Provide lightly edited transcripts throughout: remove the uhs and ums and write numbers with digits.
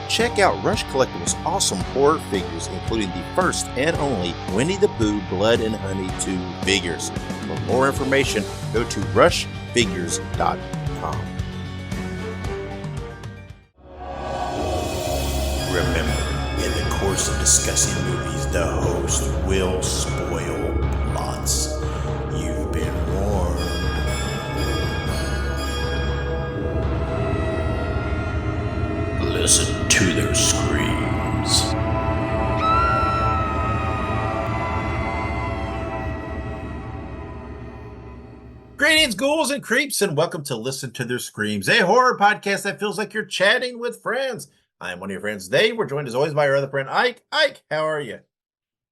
Check out Rush Collectibles' awesome horror figures, including the first and only Winnie the Pooh Blood and Honey 2 figures. For more information, go to rushfigures.com. Remember, in the course of discussing movies, the host will spoil plots. You've been warned. Listen to their screams. Greetings, ghouls and creeps, and welcome to Listen to Their Screams, a horror podcast that feels like you're chatting with friends. I am one of your friends, Dave. We're joined as always by our other friend, Ike. Ike, how are you?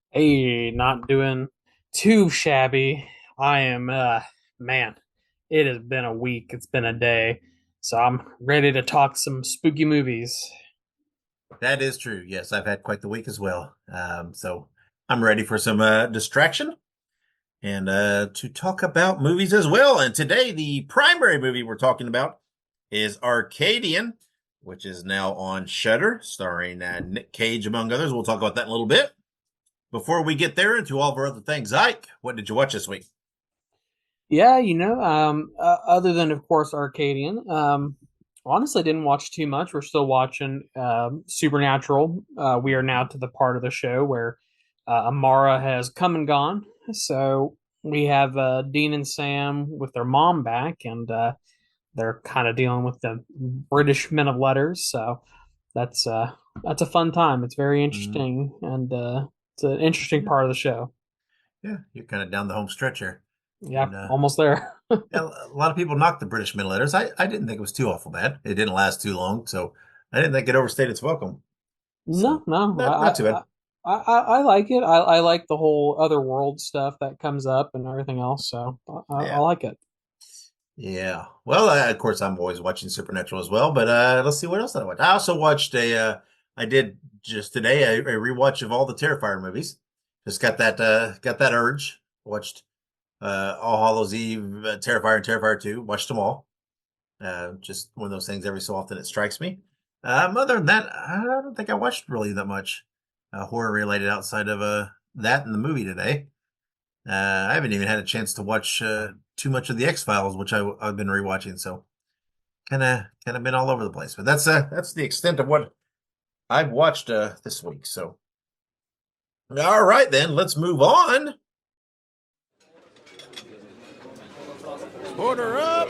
Hey, not doing too shabby. I am, man, it has been a week. It's been a day. So I'm ready to talk some spooky movies. That is true. Yes, I've had quite the week as well. So I'm ready for some distraction and to talk about movies as well. And today, the primary movie we're talking about is Arcadian, which is now on Shudder, starring Nick Cage, among others. We'll talk about that in a little bit. Before we get there into all of our other things, Ike, what did you watch this week? Yeah, other than, of course, Arcadian, honestly didn't watch too much. We're still watching Supernatural. We are now to the part of the show where Amara has come and gone. So we have Dean and Sam with their mom back, and they're kind of dealing with the British men of letters. So that's a fun time. It's very interesting, and it's an interesting part of the show. Yeah, you're kind of down the home stretch here. Yeah, And, almost there. yeah, a lot of people knocked the British middle letters. I didn't think it was too awful bad. It didn't last too long, so I didn't think it overstayed its welcome. No, So no, not too bad. I like it. I like the whole other world stuff that comes up and everything else. So I Yeah, like it. yeah. Well, of course, I'm always watching Supernatural as well. But let's see what else I watched. I also watched I did just today a rewatch of all the Terrifier movies. Just got that urge. Watched All Hallows Eve, Terrifier, and Terrifier 2. Watched them all. Just one of those things. Every so often it strikes me. Other than that, I don't think I watched really that much horror related outside of that and the movie today. I haven't even had a chance to watch too much of the X-Files, which I've been rewatching. So kind of been all over the place. But that's the extent of what I've watched this week. So all right, then let's move on. Order up.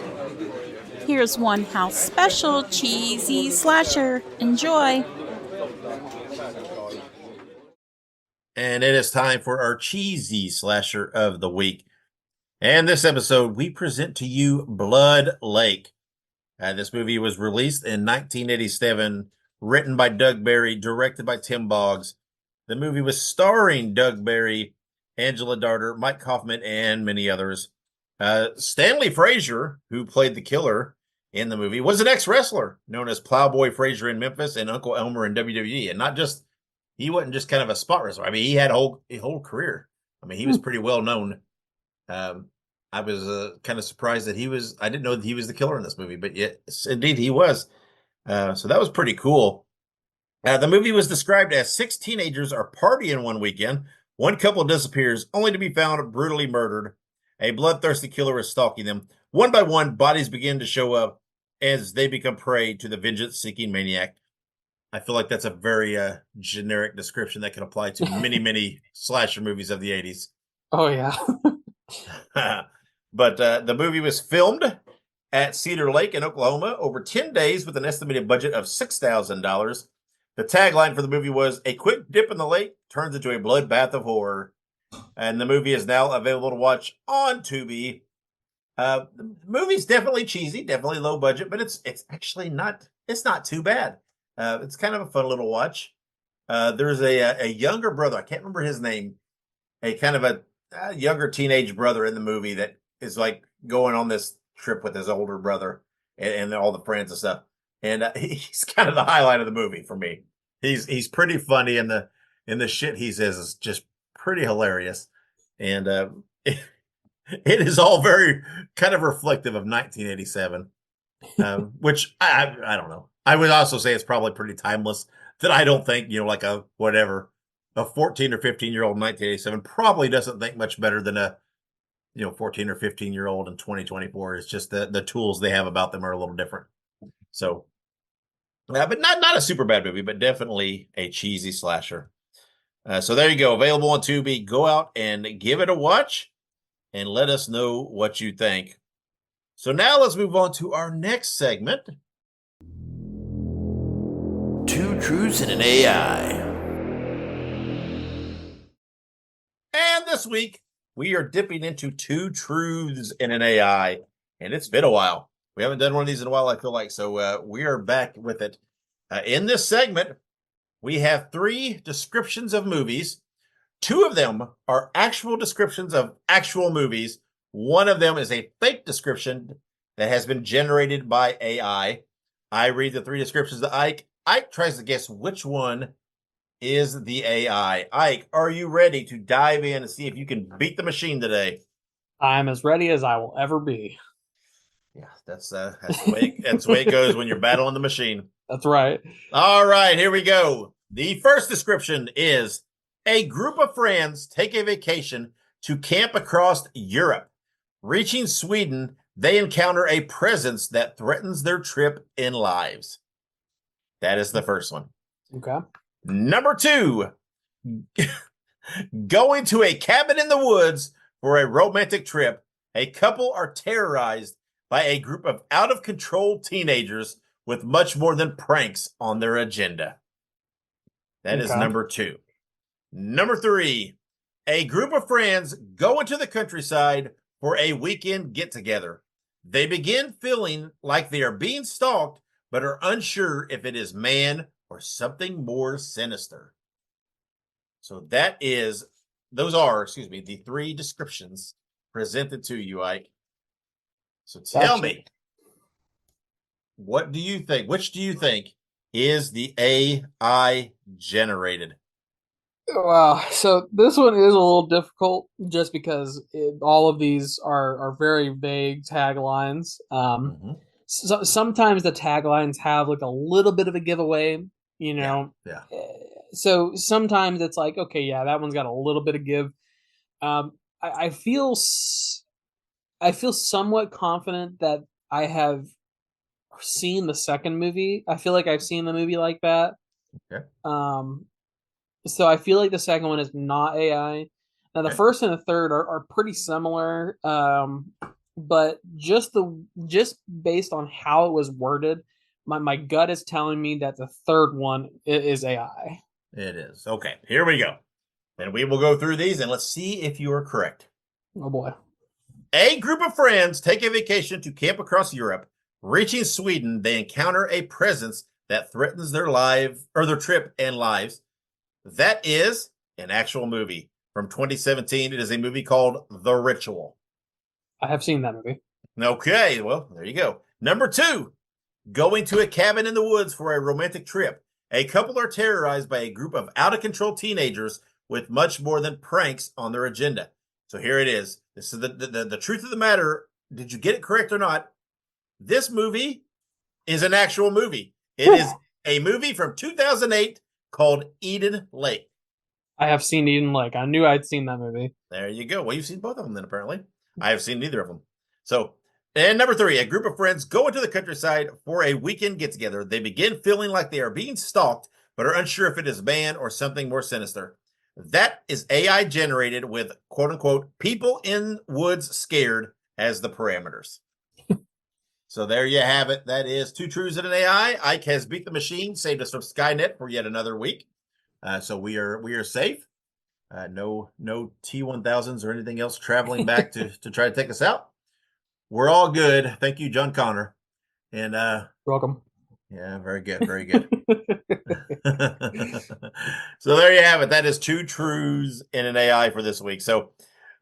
Here's one house special cheesy slasher. Enjoy. And it is time for our cheesy slasher of the week. And this episode, we present to you Blood Lake. This movie was released in 1987, written by Doug Barry, directed by Tim Boggs. The movie was starring Doug Barry, Angela Darter, Mike Kaufman, and many others. Stanley Frazier, who played the killer in the movie, was an ex-wrestler known as Plowboy Frazier in Memphis and Uncle Elmer in WWE. And he wasn't just kind of a spot wrestler. I mean, he had a whole career. I mean, he was pretty well known. I was kind of surprised that I didn't know that he was the killer in this movie, but yes, indeed he was. So that was pretty cool. The movie was described as 6 teenagers are partying one weekend. One couple disappears, only to be found brutally murdered. A bloodthirsty killer is stalking them. One by one, bodies begin to show up as they become prey to the vengeance-seeking maniac. I feel like that's a very generic description that can apply to many, many slasher movies of the 80s. Oh yeah. But the movie was filmed at Cedar Lake in Oklahoma over 10 days with an estimated budget of $6,000. The tagline for the movie was, "A quick dip in the lake turns into a bloodbath of horror." And the movie is now available to watch on Tubi. The movie's definitely cheesy, definitely low budget, but it's actually not too bad. It's kind of a fun little watch. There's a younger brother, I can't remember his name, a kind of a younger teenage brother in the movie that is like going on this trip with his older brother and all the friends and stuff. And he's kind of the highlight of the movie for me. He's pretty funny, and the shit he says is just pretty hilarious. And it is all very kind of reflective of 1987. Which I don't know. I would also say it's probably pretty timeless. That I don't think, like a 14 or 15-year-old in 1987 probably doesn't think much better than a 14 or 15-year-old in 2024. It's just the tools they have about them are a little different. So, but not a super bad movie, but definitely a cheesy slasher. So there you go, available on Tubi. Go out and give it a watch, and let us know what you think. So now let's move on to our next segment. Two Truths and an AI. And this week, we are dipping into Two Truths and an AI. And it's been a while. We haven't done one of these in a while, I feel like. So we are back with it. In this segment, we have 3 descriptions of movies. 2 of them are actual descriptions of actual movies. One of them is a fake description that has been generated by AI. I read the 3 descriptions to Ike. Ike tries to guess which one is the AI. Ike, are you ready to dive in and see if you can beat the machine today? I'm as ready as I will ever be. Yeah, that's the way it goes when you're battling the machine. That's right. All right, here we go. The first description is: a group of friends take a vacation to camp across Europe. Reaching Sweden, they encounter a presence that threatens their trip in lives. That is the first one. Okay. Number 2, going to a cabin in the woods for a romantic trip. A couple are terrorized by a group of out-of-control teenagers with much more than pranks on their agenda. That is number 2. Number 3, a group of friends go into the countryside for a weekend get-together. They begin feeling like they are being stalked, but are unsure if it is man or something more sinister. So those are the 3 descriptions presented to you, Ike. So tell me, what do you think? Which do you think is the AI generated? Well, so this one is a little difficult just because all of these are very vague taglines. So sometimes the taglines have like a little bit of a giveaway, Yeah. So sometimes it's like, okay, yeah, that one's got a little bit of give. I feel somewhat confident that I have seen the second movie. I feel like I've seen the movie like that. Okay. So I feel like the second one is not AI. Now the first and the third are pretty similar, but just based on how it was worded, my gut is telling me that the third one is AI. It is. Okay, here we go. And we will go through these and let's see if you are correct. Oh boy. A group of friends take a vacation to camp across Europe. Reaching Sweden, they encounter a presence that threatens their trip and lives. That is an actual movie from 2017. It is a movie called The Ritual. I have seen that movie. Okay, well, there you go. Number 2, going to a cabin in the woods for a romantic trip. A couple are terrorized by a group of out-of-control teenagers with much more than pranks on their agenda. So here it is. This is the truth of the matter. Did you get it correct or not? This movie is an actual movie. It is a movie from 2008 called Eden Lake. I have seen Eden Lake. I knew I'd seen that movie. There you go. Well, you've seen both of them then, apparently. I have seen neither of them. So, and number 3, a group of friends go into the countryside for a weekend get-together. They begin feeling like they are being stalked, but are unsure if it is man or something more sinister. That is AI generated with, quote-unquote, people in woods scared as the parameters. So there you have it. That is Two Truths and an AI. Ike has beat the machine, saved us from Skynet for yet another week. So we are safe. No T-1000s or anything else traveling back to try to take us out. We're all good. Thank you, John Connor. And welcome. Yeah, very good, very good. So there you have it. That is Two Truths and an AI for this week. So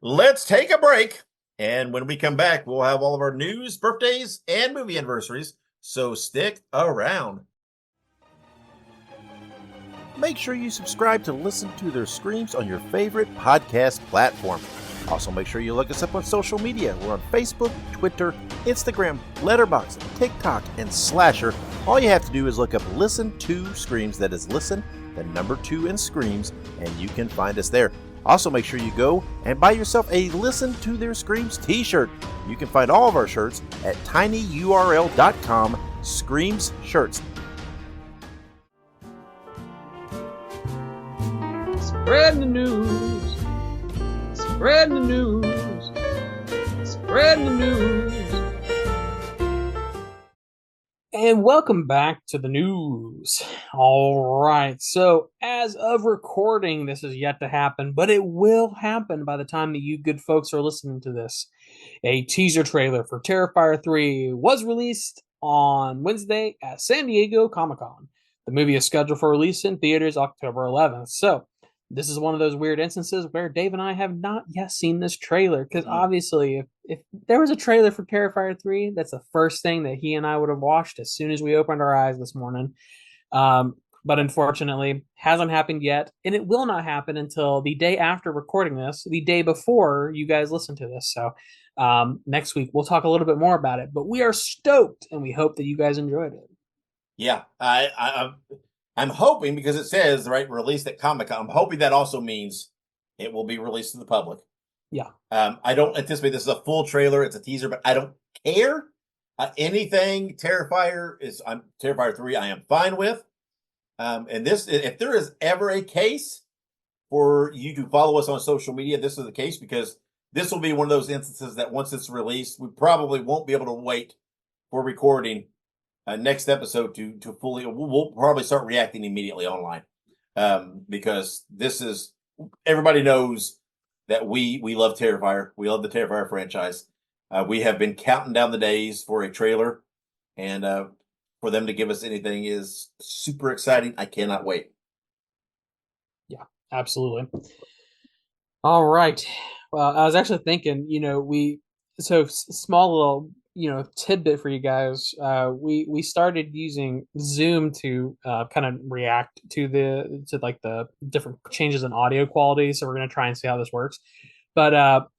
let's take a break. And when we come back, we'll have all of our news, birthdays, and movie anniversaries. So stick around. Make sure you subscribe to listen to their screams on your favorite podcast platform. Also, make sure you look us up on social media. We're on Facebook, Twitter, Instagram, Letterboxd, TikTok, and Slasher. All you have to do is look up Listen to Screams. That is Listen, the number 2 in Screams, and you can find us there. Also, make sure you go and buy yourself a Listen to Their Screams t-shirt. You can find all of our shirts at tinyurl.com/Screams Shirts. Spread the news. Spread the news. Spread the news. And welcome back to the news. All right. So, as of recording, this is yet to happen, but it will happen by the time that you good folks are listening to this. A teaser trailer for Terrifier 3 was released on Wednesday at San Diego Comic-Con. The movie is scheduled for release in theaters October 11th. So, this is one of those weird instances where Dave and I have not yet seen this trailer, because obviously if there was a trailer for Terrifier 3, that's the first thing that he and I would have watched as soon as we opened our eyes this morning. But unfortunately, hasn't happened yet, and it will not happen until the day after recording this, the day before you guys listen to this. So next week, we'll talk a little bit more about it, but we are stoked, and we hope that you guys enjoyed it. Yeah, I'm hoping, because it says, right, released at Comic-Con, I'm hoping that also means it will be released to the public. Yeah. I don't anticipate this is a full trailer. It's a teaser, but I don't care. Anything Terrifier 3, I am fine with. And this, if there is ever a case for you to follow us on social media, this is the case, because this will be one of those instances that once it's released, we probably won't be able to wait for recording next episode to fully. We'll probably start reacting immediately online, because this is, everybody knows that we love Terrifier. We love the Terrifier franchise. We have been counting down the days for a trailer, and for them to give us anything is super exciting. I cannot wait. Yeah, absolutely. All right. Well, I was actually thinking, small little, tidbit for you guys. We started using Zoom to kind of react to the different changes in audio quality. So we're going to try and see how this works. But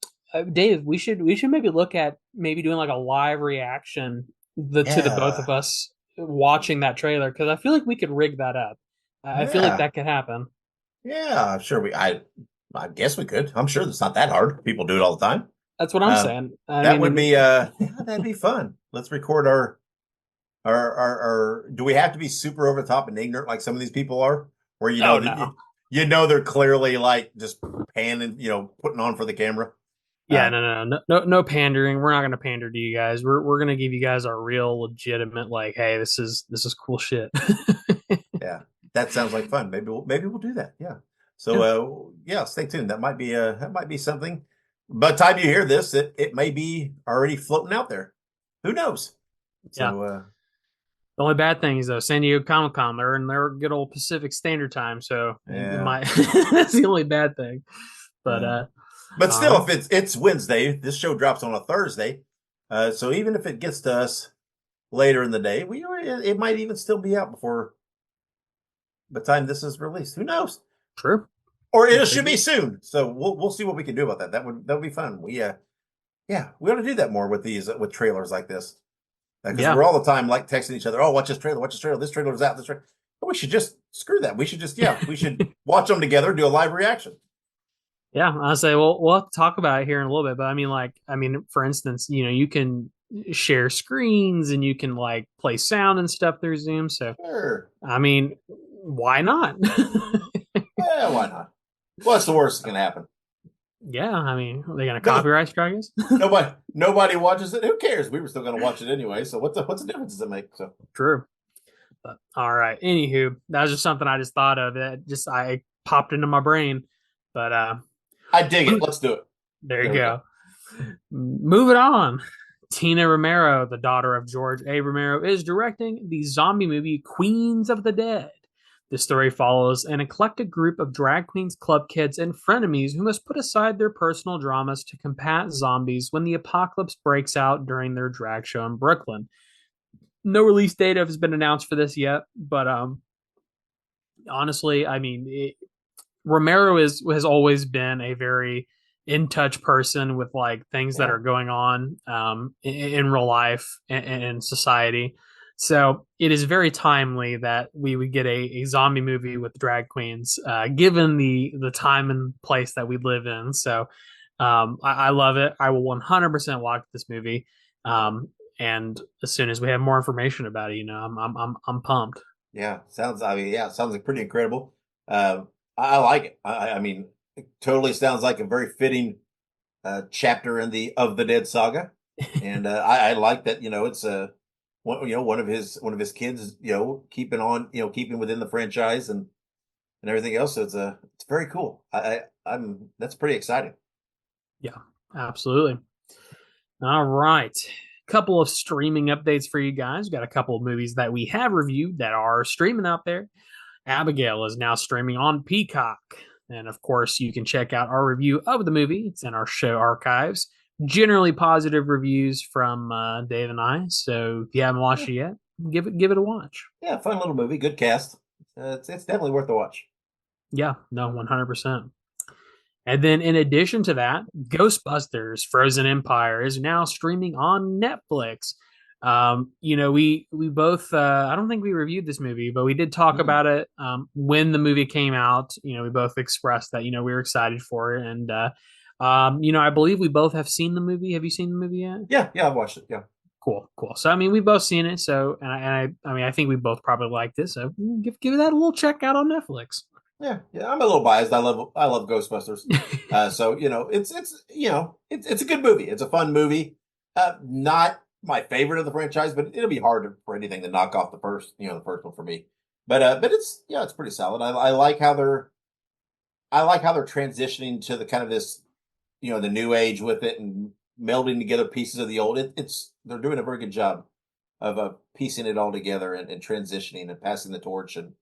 Dave, we should maybe look at maybe doing like a live reaction to the both of us watching that trailer, because I feel like we could rig that up. I feel like that could happen. Yeah, sure. I guess we could. I'm sure it's not that hard. People do it all the time. That's what I'm saying. That'd be fun. Let's record our. Do we have to be super over the top and ignorant like some of these people are? Where they're clearly like just panning, putting on for the camera. Yeah, no pandering. We're not going to pander to you guys. We're going to give you guys our real legitimate, like, hey, this is cool shit. Yeah, that sounds like fun. Maybe we'll do that. Yeah. So stay tuned. That might be something. By the time you hear this, it may be already floating out there. Who knows? So the only bad thing is though, San Diego Comic-Con, they're in their good old Pacific Standard Time, so that's the only bad thing. But still, if it's Wednesday, this show drops on a Thursday. So even if it gets to us later in the day, it might even still be out before the time this is released. Who knows? True. Or it should be soon. So we'll see what we can do about that. That would be fun. We ought to do that more with trailers like this. Because we're all the time like texting each other. Oh, watch this trailer. Watch this trailer. This trailer's out. This trailer. But we should just screw that. We should just we should watch them together, do a live reaction. Yeah, I'll say, well, we'll have to talk about it here in a little bit. But for instance, you can share screens and you can like play sound and stuff through Zoom. So, sure. Why not? Yeah, why not? What's the worst that can happen? Yeah, are they going to copyright strike us? Nobody watches it. Who cares? We were still going to watch it anyway. So what's the difference does it make? So true. But all right. Anywho, that was just something I just thought of. I popped into my brain. But I dig it. Let's do it. There you go. Moving on. Tina Romero, the daughter of George A. Romero, is directing the zombie movie Queens of the Dead. The story follows an eclectic group of drag queens, club kids, and frenemies who must put aside their personal dramas to combat zombies when the apocalypse breaks out during their drag show in Brooklyn. No release date has been announced for this yet, but honestly, Romero has always been a very in touch person with like things that Yeah. are going on in real life and in society. So it is very timely that we would get a zombie movie with drag queens, given the time and place that we live in. So I love it. I will 100% watch this movie. And as soon as we have more information about it, I'm pumped. Yeah, sounds. I mean, yeah, sounds like pretty incredible. I like it. I mean, it totally sounds like a very fitting chapter in the of the Dead saga, and I like that. It's one of his kids. Keeping within the franchise and everything else. So it's very cool. I'm that's pretty exciting. Yeah, absolutely. All right. Couple of streaming updates for you guys. Got a couple of movies that we have reviewed that are streaming out there. Abigail is now streaming on Peacock. And of course, you can check out our review of the movie. It's in our show archives. Generally positive reviews from Dave and I. So if you haven't watched Yeah, it yet, give it a watch. yeah, fun little movie, good cast. It's definitely worth a watch. Yeah, no, 100%. And then in addition to that, Ghostbusters Frozen Empire is now streaming on Netflix. We both I don't think we reviewed this movie, but we did talk Mm. about it when the movie came out. We both expressed that we were excited for it, and I believe we both have seen the movie. Have you seen the movie yet? Yeah, I've watched it. Yeah. Cool, cool. So I mean, we've both seen it. So and I think we both probably like this. So give that a little check out on Netflix. Yeah. I'm a little biased. I love Ghostbusters. So it's a good movie. It's a fun movie. Not my favorite of the franchise, but it'll be hard for anything to knock off the first one for me. But it's pretty solid. I like how they're transitioning to the kind of this, the new age with it and melding together pieces of the old. They're doing a very good job of piecing it all together and transitioning and passing the torch. And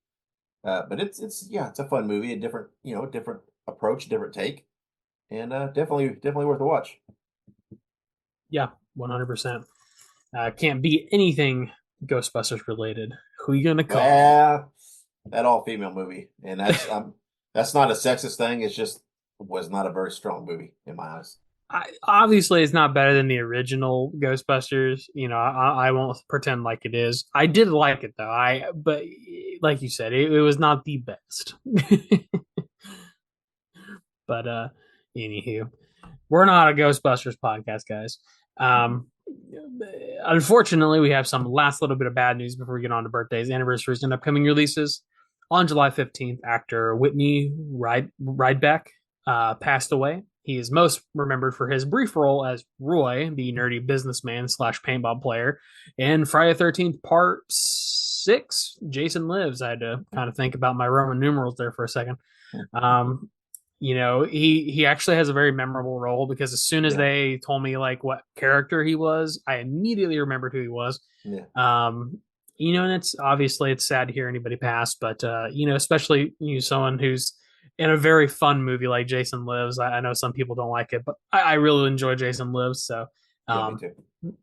but it's a fun movie, a different approach, different take, and definitely worth a watch. Yeah, 100%. Can't be anything Ghostbusters related. Who you gonna call? Well, that all female movie, and that's not a sexist thing. It's just was not a very strong movie in my eyes. Obviously, it's not better than the original Ghostbusters. I won't pretend like it is. I did like it though. But like you said, it was not the best. But anywho, we're not a Ghostbusters podcast, guys. Unfortunately, we have some last little bit of bad news before we get on to birthdays, anniversaries, and upcoming releases. On July 15th, actor Whitney Ridebeck passed away. He is most remembered for his brief role as Roy, the nerdy businessman slash paintball player, in Friday the 13th Part 6, Jason Lives. I had to kind of think about my Roman numerals there for a second. He actually has a very memorable role because as soon as Yeah. they told me like what character he was, I immediately remembered who he was. Yeah. And it's sad to hear anybody pass, but especially someone who's in a very fun movie like Jason Lives. I know some people don't like it, but I really enjoy Jason Lives. So, Yeah, me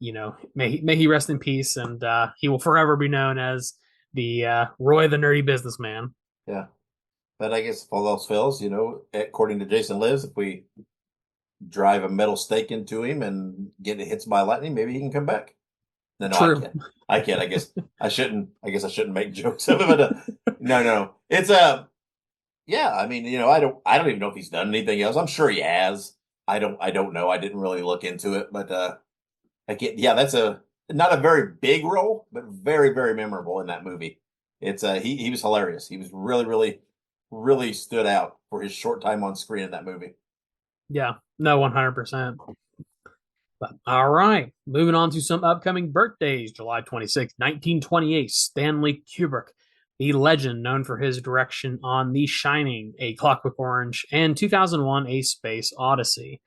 too. may he rest in peace, and he will forever be known as the Roy the nerdy businessman. Yeah. But I guess if all else fails, according to Jason Lives, if we drive a metal stake into him and get hits by lightning, maybe he can come back. No, True. I can't. I guess I shouldn't. I shouldn't make jokes of it. But no. It's yeah. I mean, I don't even know if he's done anything else. I'm sure he has. I don't know. I didn't really look into it, but I get. Yeah, that's not a very big role, but very very memorable in that movie. It's he was hilarious. He was really really really stood out for his short time on screen in that movie. Yeah, no, 100%. But all right, moving on to some upcoming birthdays. July 26th, 1928, Stanley Kubrick, the legend known for his direction on The Shining, A Clockwork Orange, and 2001, A Space Odyssey.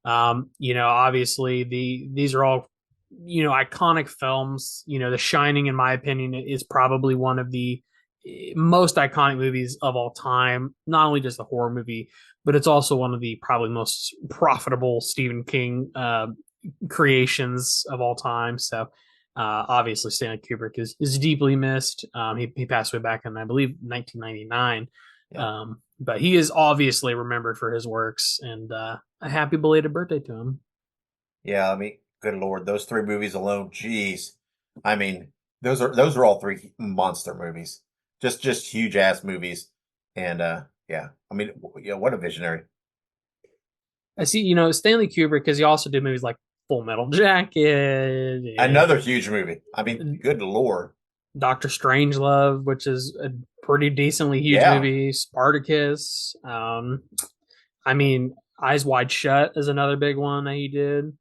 Obviously these are all, iconic films. The Shining, in my opinion, is probably one of the most iconic movies of all time. Not only just a horror movie, but it's also one of the probably most profitable Stephen King creations of all time. So obviously Stanley Kubrick is deeply missed. He passed away back in, I believe, 1999. Yeah. But he is obviously remembered for his works, and a happy belated birthday to him. Yeah, I mean, good Lord, those three movies alone, geez. I mean, those are all three monster movies. Just huge ass movies. And yeah, I mean, yeah, what a visionary. I see, Stanley Kubrick, because he also did movies like Full Metal Jacket Another huge movie. I mean, and good Lord. Doctor Strangelove, which is a pretty decently huge Yeah. movie. Spartacus. I mean, Eyes Wide Shut is another big one that he did.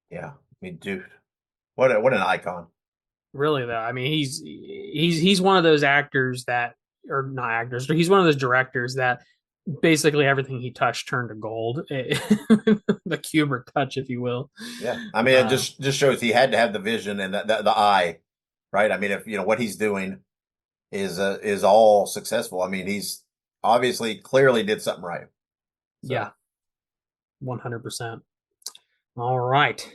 Yeah. I mean, dude, what an icon. Really though, I mean, he's one of those actors that, or not actors, but he's one of those directors that basically everything he touched turned to gold. The Kubrick touch, if you will. Yeah. I mean, it just shows he had to have the vision and the eye, right? I mean, if what he's doing is all successful. I mean, he's obviously clearly did something right. So. Yeah, 100%. All right.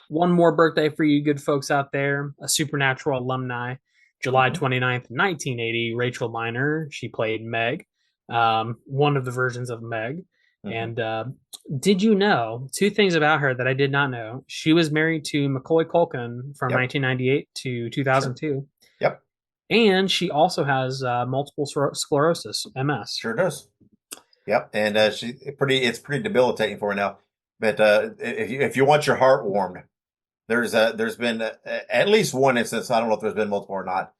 One more birthday for you good folks out there. A Supernatural alumni, July 29th, 1980, Rachel Miner. She played Meg, one of the versions of Meg. And did you know two things about her that I did not know? She was married to Macaulay Culkin from 1998 to 2002. Sure. Yep. And she also has multiple sclerosis, MS. Sure does. Yep. And it's pretty debilitating for her now. But if you want your heart warmed, there's been at least one instance. I don't know if there's been multiple or not,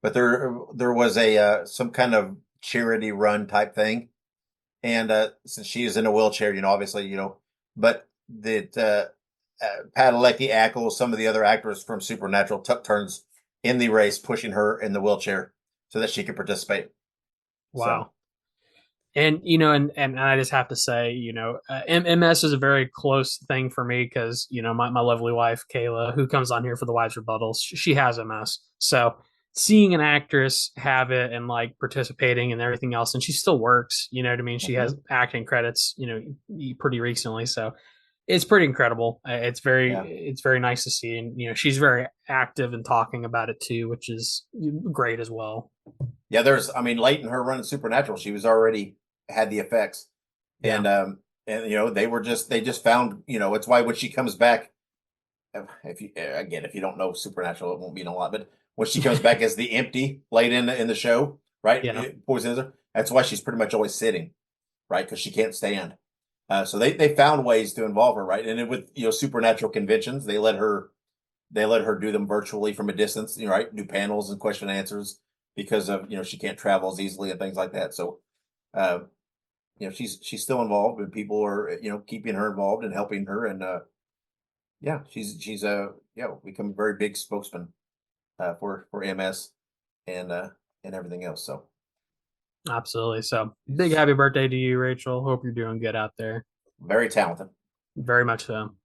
but there was a some kind of charity run type thing, and since she is in a wheelchair, obviously, but that Padalecki, Ackles, some of the other actors from Supernatural took turns in the race, pushing her in the wheelchair so that she could participate. Wow. So. And and I just have to say, MS is a very close thing for me because my lovely wife Kayla, who comes on here for the wives rebuttals, she has MS. So seeing an actress have it and like participating and everything else, and she still works. You know what I mean? She has acting credits, pretty recently. So it's pretty incredible. It's very nice to see, and she's very active and talking about it too, which is great as well. Yeah, late in her run in Supernatural, she was already had the effects, and they just found, it's why when she comes back, if you don't know Supernatural, it won't mean a lot, but when she comes back as the empty late in the show, right? Yeah. Poison, that's why she's pretty much always sitting, right? Because she can't stand. So they found ways to involve her, right? And with Supernatural conventions, they let her do them virtually from a distance, right? Do panels and question and answers because of she can't travel as easily and things like that. So she's still involved, and people are keeping her involved and helping her, and she's become a very big spokesman for MS and everything else. So absolutely. So big happy birthday to you, Rachel. Hope you're doing good out there. Very talented. Very much so.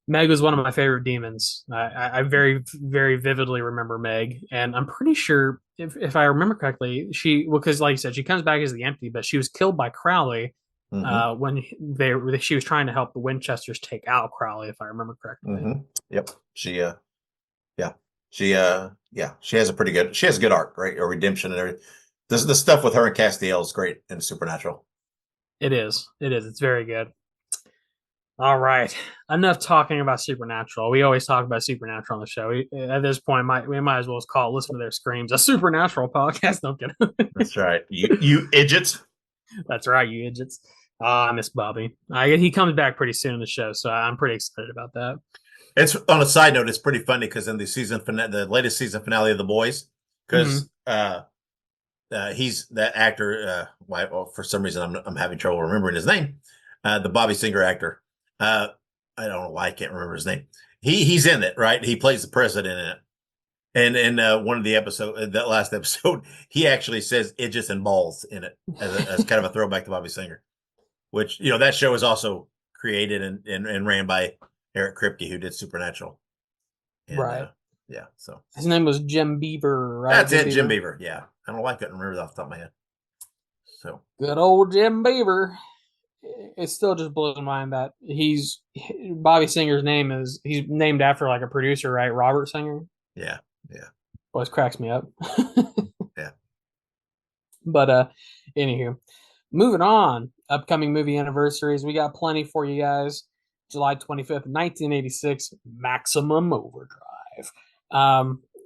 Meg was one of my favorite demons. I very, very vividly remember Meg, and I'm pretty sure if I remember correctly, because like you said, she comes back as the empty, but she was killed by Crowley when she was trying to help the Winchesters take out Crowley, if I remember correctly. Yep. She has a good arc, right? Or redemption and everything. The stuff with her and Castiel is great in Supernatural. It is. It's very good. All right. Enough talking about Supernatural. We always talk about Supernatural on the show. At this point, we might as well call it Listen to Their Screams, a Supernatural podcast. No kidding. That's right. You idiots. That's right, you idiots. I miss Bobby. He comes back pretty soon in the show, so I'm pretty excited about that. It's on a side note. It's pretty funny because in the latest season finale of The Boys, because he's that actor. For some reason, I'm having trouble remembering his name. The Bobby Singer actor. I don't know why I can't remember his name. He's in it, right? He plays the president in it. And in one of the that last episode, he actually says "idiots and balls" in it as kind of a throwback to Bobby Singer, which that show is also created and ran by Eric Kripke, who did Supernatural. And, right. So his name was Jim Beaver, right? That's it, Jim Beaver. Yeah, I don't know why I couldn't remember that off the top of my head. So good old Jim Beaver. It still just blows my mind that Bobby Singer's name he's named after like a producer, right? Robert Singer. Yeah. Always cracks me up. Yeah. But anywho, Moving on, upcoming movie anniversaries. We got plenty for you guys. July 25th, 1986, Maximum Overdrive.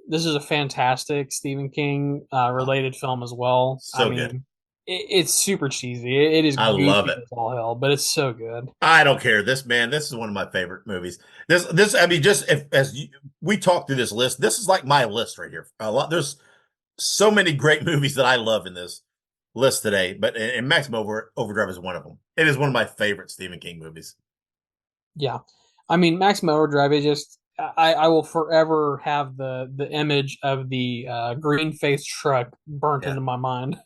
This is a fantastic Stephen King related film as well. I So good. mean, it's super cheesy. It is I love goofy it. as all hell, but it's so good. I don't care. This is one of my favorite movies. I mean, just if, we talk through this list, this is like my list right here. There's so many great movies that I love in this list today, but and Overdrive is one of them. It is one of my favorite Stephen King movies. Yeah. I mean, Maximum Overdrive, I will forever have the image of the green faced truck burnt Yeah, into my mind.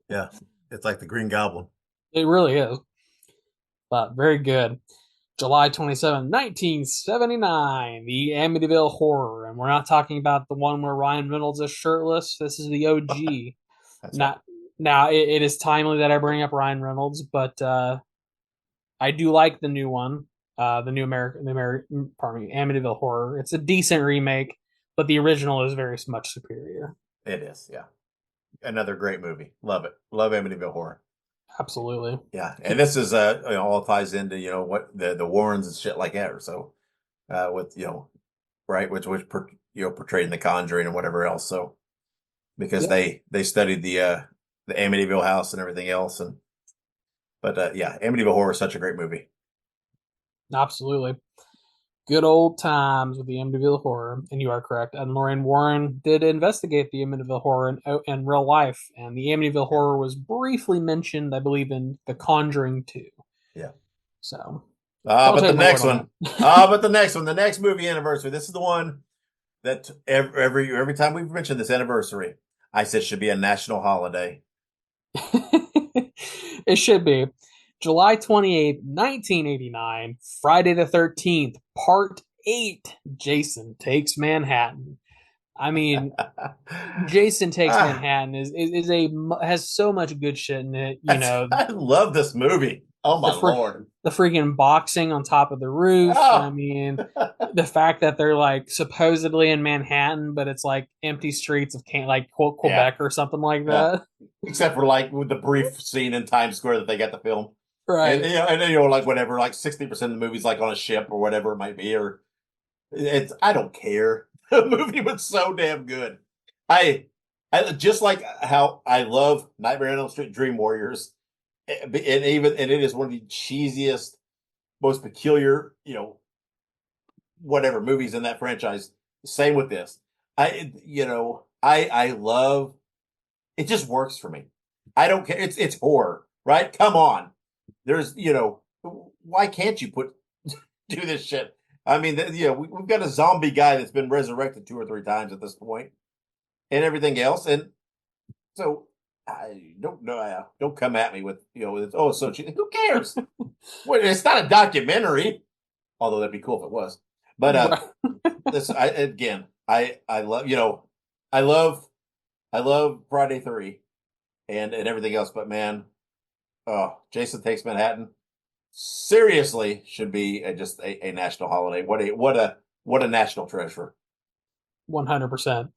yeah. It's like the Green Goblin. It really is. But very good. July 27, 1979, the Amityville Horror. And we're not talking about the one where Ryan Reynolds is shirtless. This is the OG. That's right. Not now it is timely that I bring up Ryan Reynolds, but I do like the new one. Pardon me, Amityville Horror. It's a decent remake, but the original is very much superior. It is. Yeah, another great movie. Love it. Love Amityville Horror. Absolutely. Yeah, and this is all ties into what the Warrens and shit like that. Or so with right, which portrayed in The Conjuring and whatever else. So because Yep. they studied the Amityville house and everything else, but yeah, Amityville Horror is such a great movie. Absolutely. Good old times with the Amityville Horror, and you are correct. And Lorraine Warren did investigate the Amityville Horror in real life, and the Amityville Horror was briefly mentioned, I believe, in The Conjuring 2. Yeah. So, But the take my next word on one, that. but the next one, the next movie anniversary. This is the one that every time we've mentioned this anniversary, I said should be a national holiday. It should be July 28th, 1989, Friday the 13th, Part 8, Jason Takes Manhattan. I mean, Jason Takes Ah, Manhattan has so much good shit in it. I love this movie. Oh The my fr- lord! the freaking boxing on top of the roof. I Oh, mean, the fact that they're like supposedly in Manhattan, but it's like empty streets of like yeah, Quebec or something like yeah. that. Except for like with the brief scene in Times Square that they got the film, and Right. like whatever, like 60% of the movie's like on a ship or whatever it might be, or it's I don't care. The movie was so damn good. I I just like how I love Nightmare on Elm Street Dream Warriors, and it is one of the cheesiest, most peculiar, whatever movies in that franchise. Same with this. I love it. Just works for me. I don't care. It's horror, right? Come on. There's why can't you do this shit? I mean, we've got a zombie guy that's been resurrected 2 or 3 times at this point, and everything else, and so I don't know. Don't come at me with so who cares? Well, it's not a documentary, although that'd be cool if it was. But Right. this I love I love I love Friday 3 and everything else, but man, oh, Jason Takes Manhattan seriously should be just a national holiday. What a national treasure. 100%.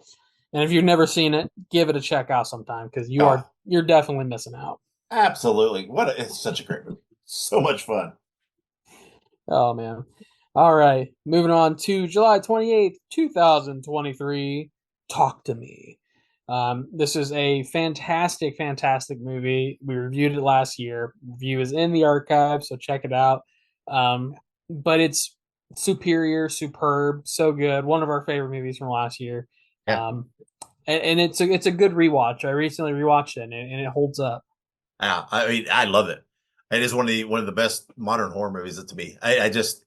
And if you've never seen it, give it a check out sometime because Oh, you're definitely missing out. absolutely. It's such a great movie. So much fun. Oh man. All right. Moving on to July 28th, 2023. Talk to Me. This is a fantastic, fantastic movie. We reviewed it last year. Review is in the archive, so check it out. But it's superior, superb, so good. One of our favorite movies from last year. Yeah. And it's a good rewatch. I recently rewatched it, and it holds up. Yeah, I mean, I love it. It is one of the best modern horror movies to me. I just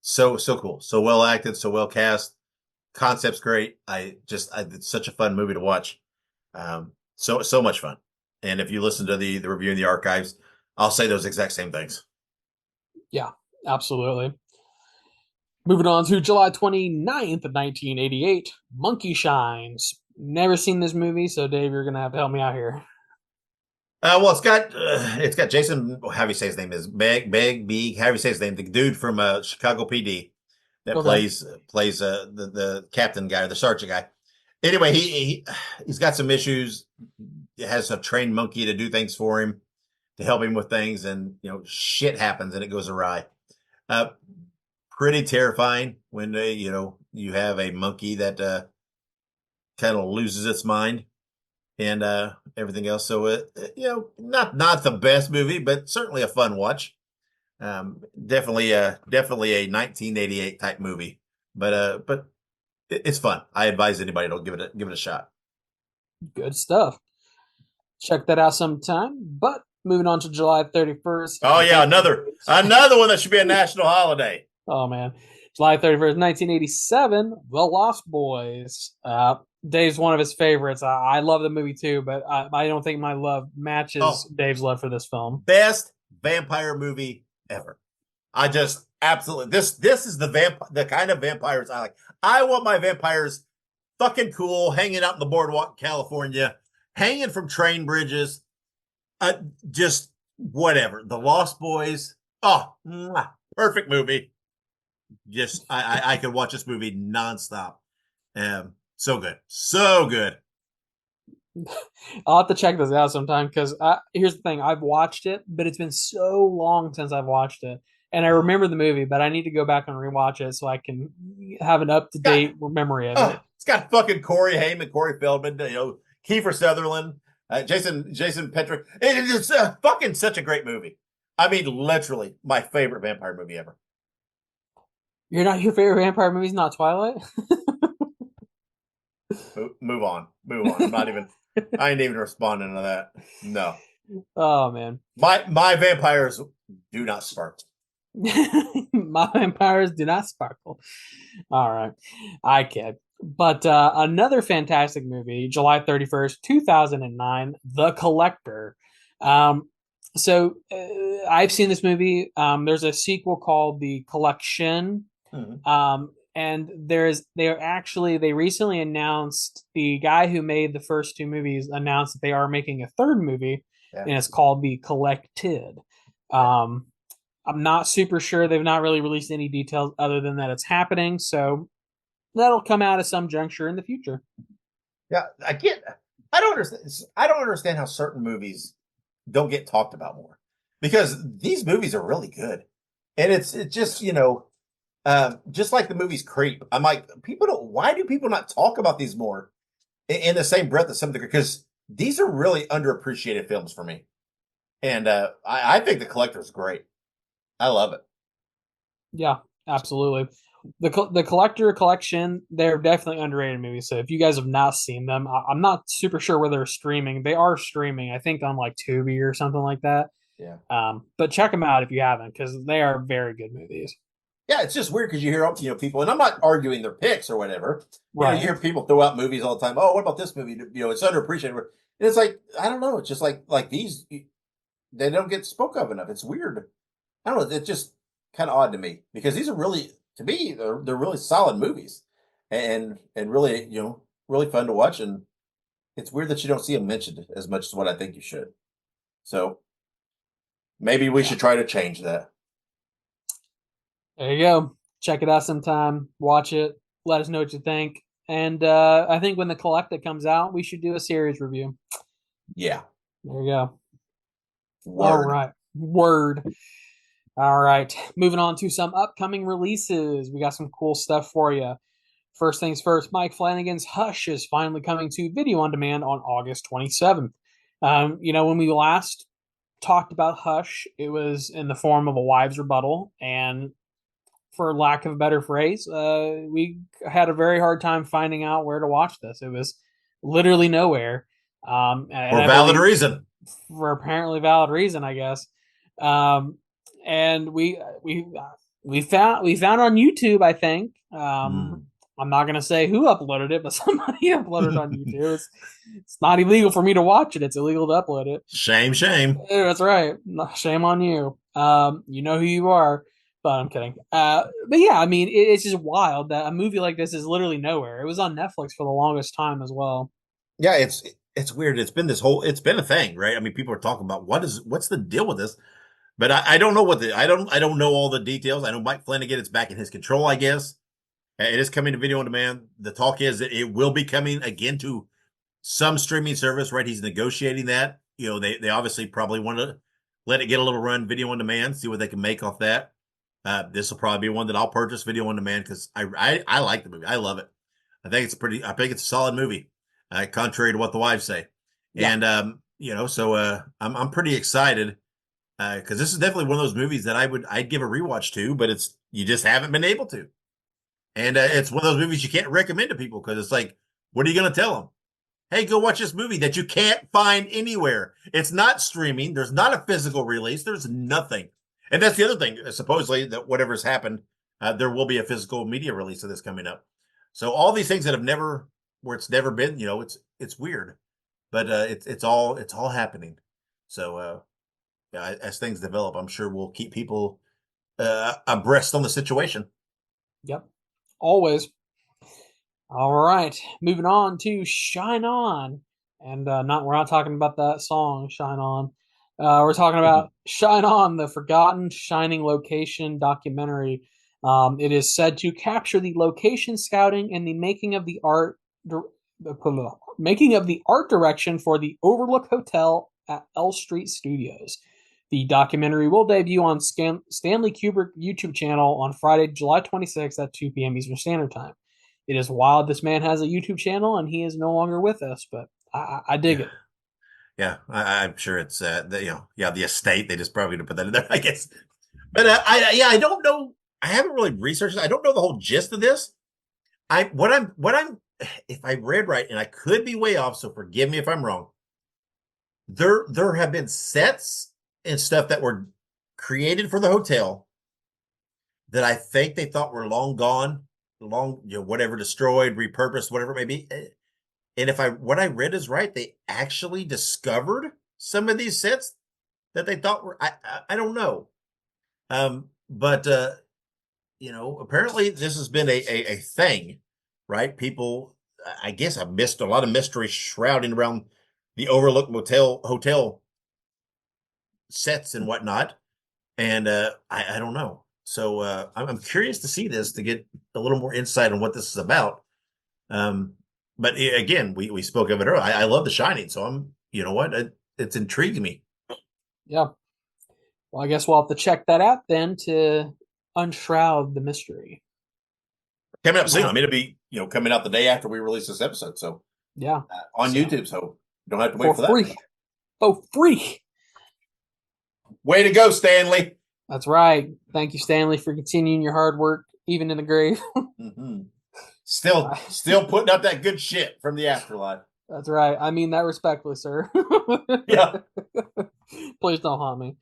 so cool, so well acted, so well cast. Concept's great. It's such a fun movie to watch. So much fun. And if you listen to the review in the archives, I'll say those exact same things. Yeah, absolutely. Moving on to July 29th, 1988, Monkey Shines. Never seen this movie, so Dave, you're gonna have to help me out here. Well, it's got Jason. How do you say his name is Beg. How do you say his name? The dude from Chicago PD that Okay. plays the captain guy or the sergeant guy. Anyway, he's got some issues. He has a trained monkey to do things for him, to help him with things, and shit happens and it goes awry. Uh, Pretty terrifying when you have a monkey that kind of loses its mind and everything else. So not the best movie, but certainly a fun watch. Definitely a 1988 type movie, but it's fun. I advise anybody to give it a shot. Good stuff. Check that out sometime. But moving on to July 31st. Oh yeah, another one that should be a national holiday. Oh man, July 31st, 1987, The Lost Boys. Dave's one of his favorites. I love the movie too, but I don't think my love matches Dave's love for this film. Best vampire movie ever. I just absolutely this is the kind of vampires I like. I want my vampires fucking cool, hanging out in the boardwalk in California, hanging from train bridges, just whatever. The Lost Boys. Oh, perfect movie. Just I could watch this movie nonstop. So good, so good. I'll have to check this out sometime because here's the thing: I've watched it, but it's been so long since I've watched it, and I remember the movie, but I need to go back and rewatch it so I can have an up to date memory of it. It's got fucking Corey Haim, Corey Feldman, Kiefer Sutherland, Jason Patrick. It's fucking such a great movie. I mean, literally my favorite vampire movie ever. Your favorite vampire movie is not Twilight? Move on. I'm not even. I ain't even responding to that. No. Oh man. My vampires do not sparkle. My vampires do not sparkle. All right, I kid. But another fantastic movie, July 31st, 2009, The Collector. So I've seen this movie. There's a sequel called The Collection. Mm-hmm. And they recently announced, the guy who made the first two movies announced that they are making a third movie, and it's called The Collected. I'm not super sure. They've not really released any details other than that it's happening. So that'll come out at some juncture in the future. Yeah, I don't understand how certain movies don't get talked about more, because these movies are really good, and it's just just like the movie's Creep. I'm like, why do people not talk about these more in the same breath to some degree? Because these are really underappreciated films for me, and I think The Collector is great. I love it. Yeah, absolutely. The Collector Collection, they're definitely underrated movies. So if you guys have not seen them, I'm not super sure where they're streaming. They are streaming, I think, on like Tubi or something like that. Yeah. But check them out if you haven't, because they are very good movies. Yeah, it's just weird because you hear people, and I'm not arguing their picks or whatever. Right. You hear people throw out movies all the time. Oh, what about this movie? It's underappreciated. And it's like, I don't know. It's just like these, they don't get spoke of enough. It's weird. I don't know. It's just kind of odd to me, because these are really, to me, they're really solid movies, and really, really fun to watch. And it's weird that you don't see them mentioned as much as what I think you should. So maybe we should try to change that. There you go. Check it out sometime. Watch it. Let us know what you think. And I think when The Collected comes out, we should do a series review. Yeah. There you go. Word. All right. Word. All right. Moving on to some upcoming releases. We got some cool stuff for you. First things first, Mike Flanagan's Hush is finally coming to video on demand on August 27th. When we last talked about Hush, it was in the form of a wives' rebuttal, and for lack of a better phrase, we had a very hard time finding out where to watch this. It was literally nowhere. For valid reason. For apparently valid reason, I guess. And we found on YouTube, I think. I'm not gonna say who uploaded it, but somebody uploaded on YouTube. It's not illegal for me to watch it. It's illegal to upload it. Shame. That's right. Shame on you. You know who you are. But I'm kidding. But yeah, I mean, it's just wild that a movie like this is literally nowhere. It was on Netflix for the longest time as well. Yeah, it's weird. It's been a thing, right? I mean, people are talking about what's the deal with this, but I don't know I don't know all the details. I know Mike Flanagan, it's back in his control, I guess. It is coming to video on demand. The talk is that it will be coming again to some streaming service, right? He's negotiating that. They obviously probably want to let it get a little run video on demand, see what they can make off that. This will probably be one that I'll purchase video on demand because I like the movie. I love it. I think it's a solid movie, contrary to what the wives say. Yeah. And so I'm pretty excited because this is definitely one of those movies that I'd give a rewatch to, but you just haven't been able to. And it's one of those movies you can't recommend to people because it's like, what are you going to tell them? Hey, go watch this movie that you can't find anywhere. It's not streaming. There's not a physical release. There's nothing. And that's the other thing. Supposedly, that whatever's happened, there will be a physical media release of this coming up. So all these things that where it's never been, it's weird, but it's all happening. So yeah, as things develop, I'm sure we'll keep people abreast on the situation. Yep. Always. All right. Moving on to Shine On. And we're not talking about that song, Shine On. We're talking about Shine On, the Forgotten Shining Location documentary. It is said to capture the location scouting and the making of the art direction for the Overlook Hotel at L Street Studios. The documentary will debut on Stanley Kubrick YouTube channel on Friday, July 26th at 2 p.m. Eastern Standard Time. It is wild this man has a YouTube channel and he is no longer with us, but I dig it. Yeah, I'm sure it's the estate. They just probably gonna put that in there, I guess. But I don't know. I haven't really researched it. I don't know the whole gist of this. What I'm if I read right, and I could be way off, so forgive me if I'm wrong. There have been sets and stuff that were created for the hotel that I think they thought were long gone, whatever, destroyed, repurposed, whatever it may be. And if what I read is right, they actually discovered some of these sets that they thought were, I don't know. But apparently this has been a thing, right? People, I guess I've missed a lot of mystery shrouding around the Overlook hotel sets and whatnot. And I don't know. So I'm curious to see this to get a little more insight on what this is about. But again, we spoke of it earlier. I love The Shining, so you know what? It's intriguing me. Yeah. Well, I guess we'll have to check that out then to unshroud the mystery. Coming up soon. I mean, it'll be coming out the day after we release this episode. So yeah, on YouTube. So you don't have to wait for free. that. For free. Way to go, Stanley. That's right. Thank you, Stanley, for continuing your hard work even in the grave. Mm-hmm. Still putting up that good shit from the afterlife. That's right. I mean that respectfully, sir. Yeah. Please don't haunt me.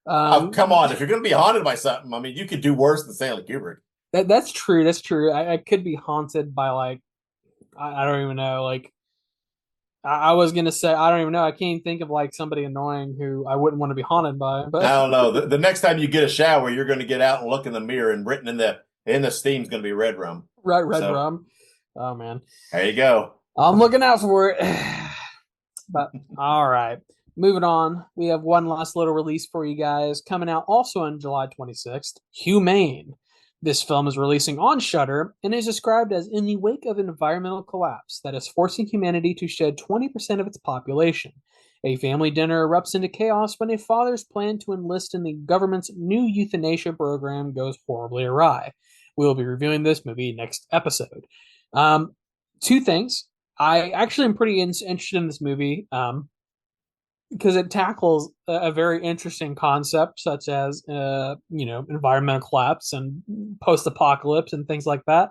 Oh, come on. If you're going to be haunted by something, I mean, you could do worse than Stanley Kubrick. That's true. That's true. I could be haunted by I don't even know. I was gonna say I don't even know. I can't even think of somebody annoying who I wouldn't want to be haunted by. But I don't know. The next time you get a shower, you're going to get out and look in the mirror, and written in the steam's going to be red rum. Right, red rum. Oh man. There you go. I'm looking out for it. But all right. Moving on, we have one last little release for you guys coming out also on July 26th. Humane. This film is releasing on Shudder and is described as in the wake of an environmental collapse that is forcing humanity to shed 20% of its population. A family dinner erupts into chaos when a father's plan to enlist in the government's new euthanasia program goes horribly awry. We'll be reviewing this movie next episode. Two things. I actually am pretty interested in this movie because it tackles a very interesting concept such as environmental collapse and post-apocalypse and things like that.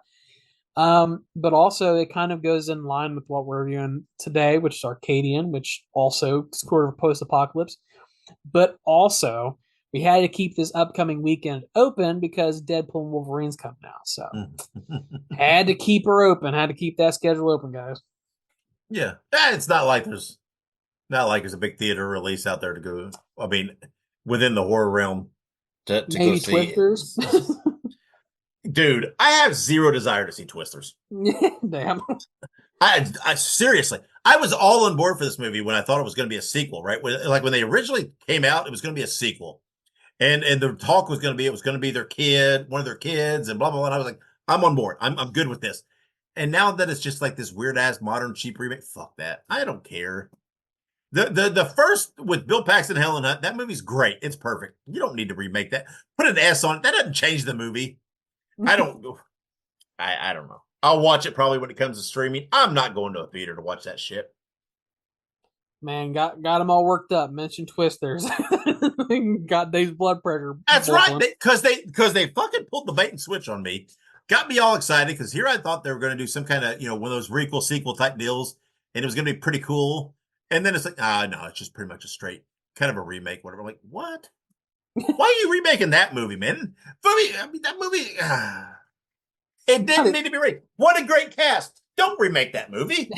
But also it kind of goes in line with what we're reviewing today, which is Arcadian, which also is sort of post-apocalypse. But also we had to keep this upcoming weekend open because Deadpool and Wolverine's coming out. So had to keep her open, had to keep that schedule open, guys. Yeah. It's not like there's a big theater release out there to go. I mean, within the horror realm to maybe go see. Twisters. Dude, I have zero desire to see Twisters. Damn. I seriously, I was all on board for this movie when I thought it was going to be a sequel, right? When they originally came out, it was going to be a sequel. And the talk was going to be, it was going to be one of their kids and blah, blah, blah. And I was like, I'm on board. I'm good with this. And now that it's just like this weird ass modern cheap remake, fuck that. I don't care. The first with Bill Paxton and Helen Hunt, that movie's great. It's perfect. You don't need to remake that. Put an S on it. That doesn't change the movie. I don't know. I'll watch it probably when it comes to streaming. I'm not going to a theater to watch that shit. Man, got them all worked up. Mentioned Twisters. Got Dave's blood pressure. That's right. Because they fucking pulled the bait and switch on me. Got me all excited because here I thought they were going to do some kind of, one of those requel sequel type deals, and it was going to be pretty cool. And then it's like, no, it's just pretty much a straight kind of a remake, whatever. I'm like, what? Why are you remaking that movie, man? That movie, it didn't need to be remade. What a great cast. Don't remake that movie.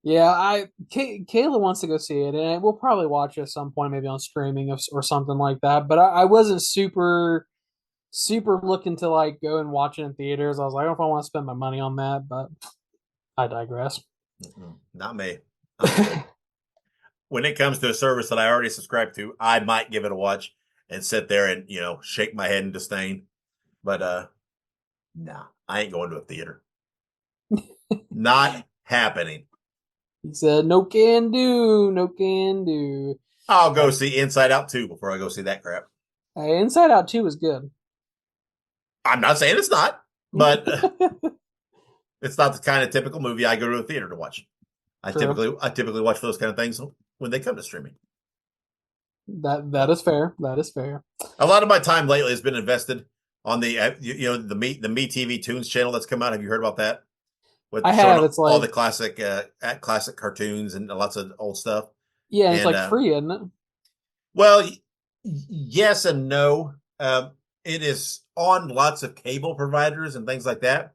Yeah, Kayla wants to go see it, and we'll probably watch it at some point, maybe on streaming or something like that. But I wasn't super looking to like go and watch it in theaters. I was like, I don't know if I want to spend my money on that, but I digress. Not me. When it comes to a service that I already subscribe to, I might give it a watch and sit there and shake my head in disdain. But no, I ain't going to a theater. Not happening. He said, no can do, no can do. I'll go see Inside Out 2 before I go see that crap. Inside Out 2 is good. I'm not saying it's not, but it's not the kind of typical movie I go to a theater to watch. I typically watch those kind of things when they come to streaming. That is fair. That is fair. A lot of my time lately has been invested on the Me TV Tunes channel that's come out. Have you heard about that? I have. It's like all the classic cartoons and lots of old stuff. Yeah, and it's like free, isn't it? Well, yes and no. It is on lots of cable providers and things like that.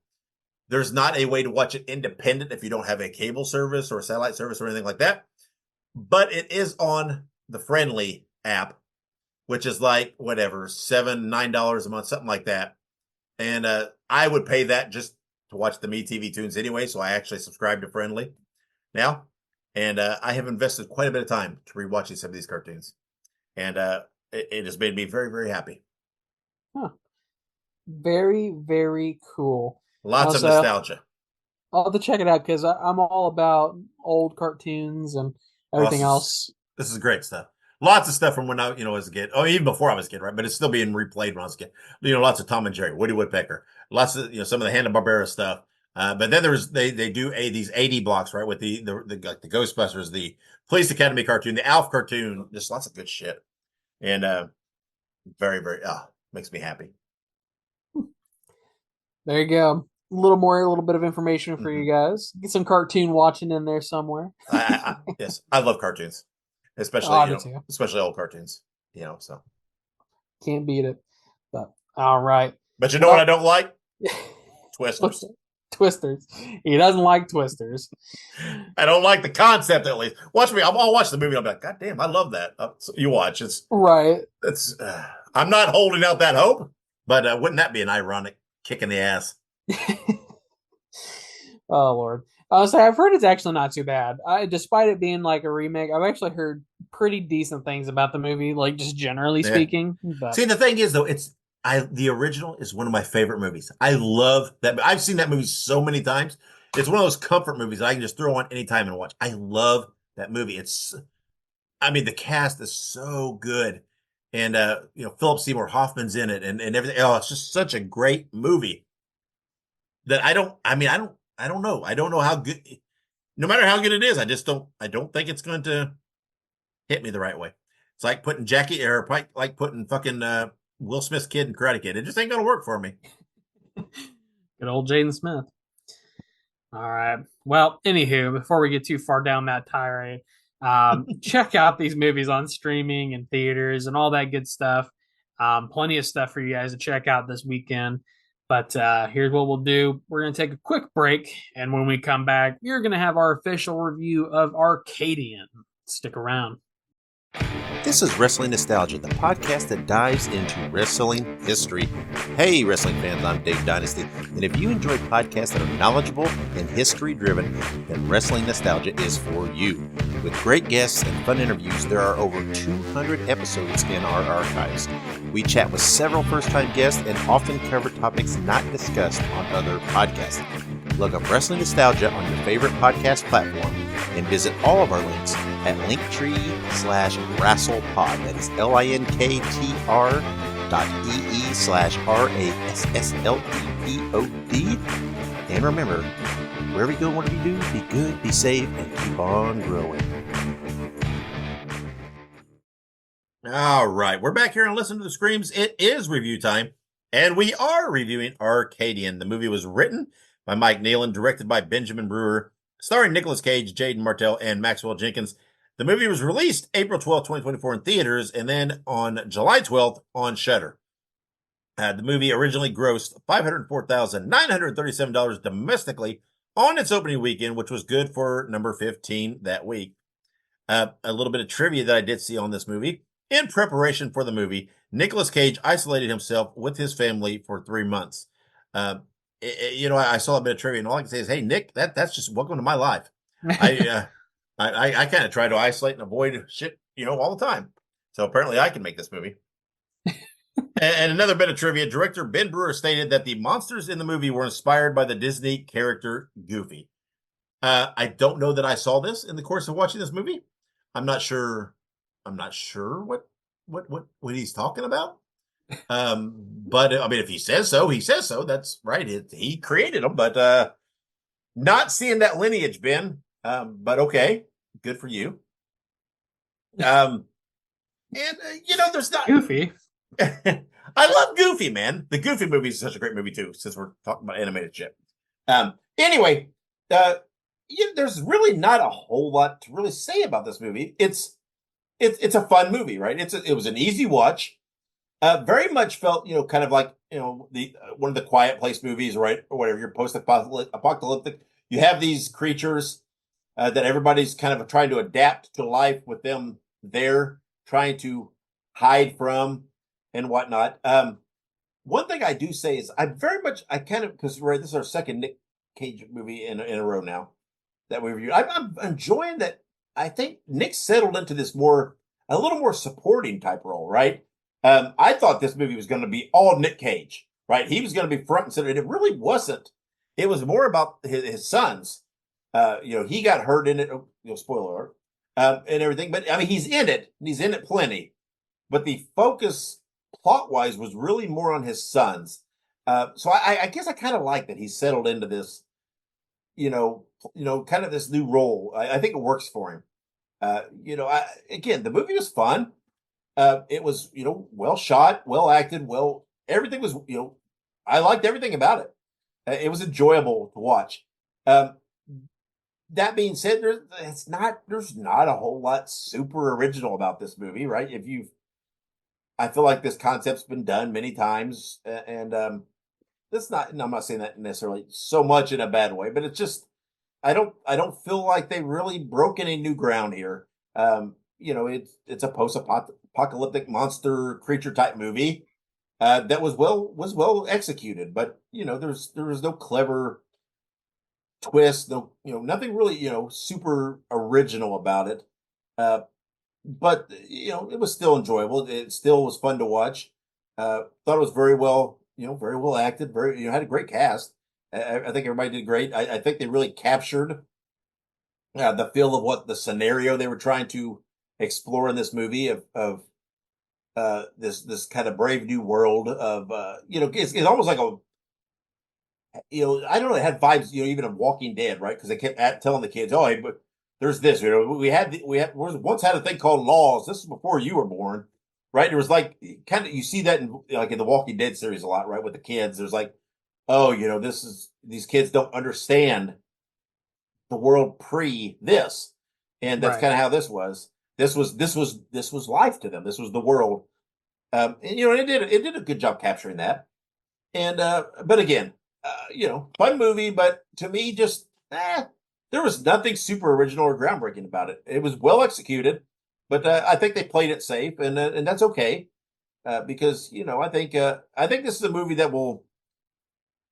There's not a way to watch it independent if you don't have a cable service or a satellite service or anything like that. But it is on the Friendly app, which is like whatever, $9 a month, something like that. And I would pay that just to watch the Me TV Tunes anyway, so I actually subscribe to Friendly now. And I have invested quite a bit of time to rewatching some of these cartoons. And it has made me very, very happy. Huh. Very, very cool. Lots of nostalgia. I'll have to check it out because I'm all about old cartoons and everything else. This is great stuff. Lots of stuff from when I, was a kid. Oh, even before I was a kid, right? But it's still being replayed when I was a kid. Lots of Tom and Jerry, Woody Woodpecker, lots of some of the Hanna-Barbera stuff. But then they do these 80 blocks, right? With the Ghostbusters, the Police Academy cartoon, the Alf cartoon, just lots of good shit. And very, very makes me happy. There you go. A little bit of information for you guys. Get some cartoon watching in there somewhere. Yes, I love cartoons, especially especially old cartoons. So can't beat it. But all right. But you know what I don't like? Twisters. Twisters. He doesn't like Twisters. I don't like the concept, at least. Watch me. I'll watch the movie. And I'll be like, God damn, I love that. So you watch. It's right. It's. I'm not holding out that hope, but wouldn't that be an ironic kick in the ass? Oh Lord. I've heard it's actually not too bad. Despite it being like a remake, I've actually heard pretty decent things about the movie, like just generally speaking. But. See, the thing is though, the original is one of my favorite movies. I love that. I've seen that movie so many times. It's one of those comfort movies that I can just throw on anytime and watch. I love that movie. The cast is so good. And, Philip Seymour Hoffman's in it and everything. Oh, it's just such a great movie that I don't know. I don't know how good, no matter how good it is. I don't think it's going to hit me the right way. It's like putting like putting fucking, Will Smith's kid in Karate Kid. It just ain't gonna work for me. Good old Jaden Smith. All right. Well, anywho, before we get too far down that tirade, check out these movies on streaming and theaters and all that good stuff. Plenty of stuff for you guys to check out this weekend. But here's what we'll do. We're going to take a quick break. And when we come back, we're going to have our official review of Arcadian. Stick around. This is Wrestling Nostalgia, the podcast that dives into wrestling history. Hey, wrestling fans, I'm Dave Dynasty, and if you enjoy podcasts that are knowledgeable and history-driven, then Wrestling Nostalgia is for you. With great guests and fun interviews, there are over 200 episodes in our archives. We chat with several first-time guests and often cover topics not discussed on other podcasts. Look up Wrestling Nostalgia on your favorite podcast platform and visit all of our links at linktr.ee/rasselpod. That is linktr.ee/RASSLEPOD. And remember, wherever you go, whatever you do, be good, be safe, and keep on growing. All right, we're back here and listen to the screams. It is review time, and we are reviewing Arcadian. The movie was written by Mike Nealon, directed by Benjamin Brewer, starring Nicolas Cage, Jaden Martell, and Maxwell Jenkins. The movie was released April 12th, 2024 in theaters, and then on July 12th on Shudder. The movie originally grossed $504,937 domestically on its opening weekend, which was good for number 15 that week. A little bit of trivia that I did see on this movie. In preparation for the movie, Nicolas Cage isolated himself with his family for 3 months. I saw a bit of trivia, and all I can say is, "Hey, Nick, that's just welcome to my life." I kind of try to isolate and avoid shit, all the time. So apparently, I can make this movie. And another bit of trivia: director Ben Brewer stated that the monsters in the movie were inspired by the Disney character Goofy. I don't know that I saw this in the course of watching this movie. I'm not sure what he's talking about. But I mean, if he says so, he says so. That's right. He created them, but not seeing that lineage, Ben. But okay, good for you. There's not Goofy. I love Goofy, man. The Goofy movie is such a great movie too, since we're talking about animated shit. Anyway, there's really not a whole lot to really say about this movie. It's a fun movie, right? It was an easy watch. Very much felt, kind of like, the one of the Quiet Place movies, right? Or whatever, you're post-apocalyptic. You have these creatures that everybody's kind of trying to adapt to life with them there, trying to hide from and whatnot. One thing I do say is because this is our second Nick Cage movie in a row now that we reviewed. I'm enjoying that. I think Nick settled into this a little more supporting type role, right? I thought this movie was going to be all Nick Cage, right? He was going to be front and center, and it really wasn't. It was more about his sons. He got hurt in it. Spoiler alert, and everything. But I mean, he's in it. And he's in it plenty. But the focus, plot-wise, was really more on his sons. So I guess I kind of like that he settled into this, kind of this new role. I think it works for him. Again, the movie was fun. It was, well shot, well acted, everything was, I liked everything about it. It was enjoyable to watch. That being said, there's not a whole lot super original about this movie, right? I feel like this concept's been done many times, and I'm not saying that necessarily so much in a bad way, but it's just, I don't feel like they really broke any new ground here. It's a post-apocalyptic monster creature type movie that was well executed, but there was no clever twist, nothing really super original about it. But it was still enjoyable. It still was fun to watch. Thought it was very well acted. Very had a great cast. I think everybody did great. I think they really captured the feel of what the scenario they were trying to explore in this movie of this kind of brave new world of it's almost like I don't know, it had vibes even of Walking Dead, right? Because they kept telling the kids, oh, hey, but there's this, we once had a thing called laws. This is before you were born, right? There was like kind of, you see that in the Walking Dead series a lot, right? With the kids, there's like, oh, these kids don't understand the world pre this, and that's kind of how this was. This was life to them. This was the world, and it did a good job capturing that. And but again, fun movie, but to me, just there was nothing super original or groundbreaking about it. It was well executed, but I think they played it safe, and that's okay because I think this is a movie that will.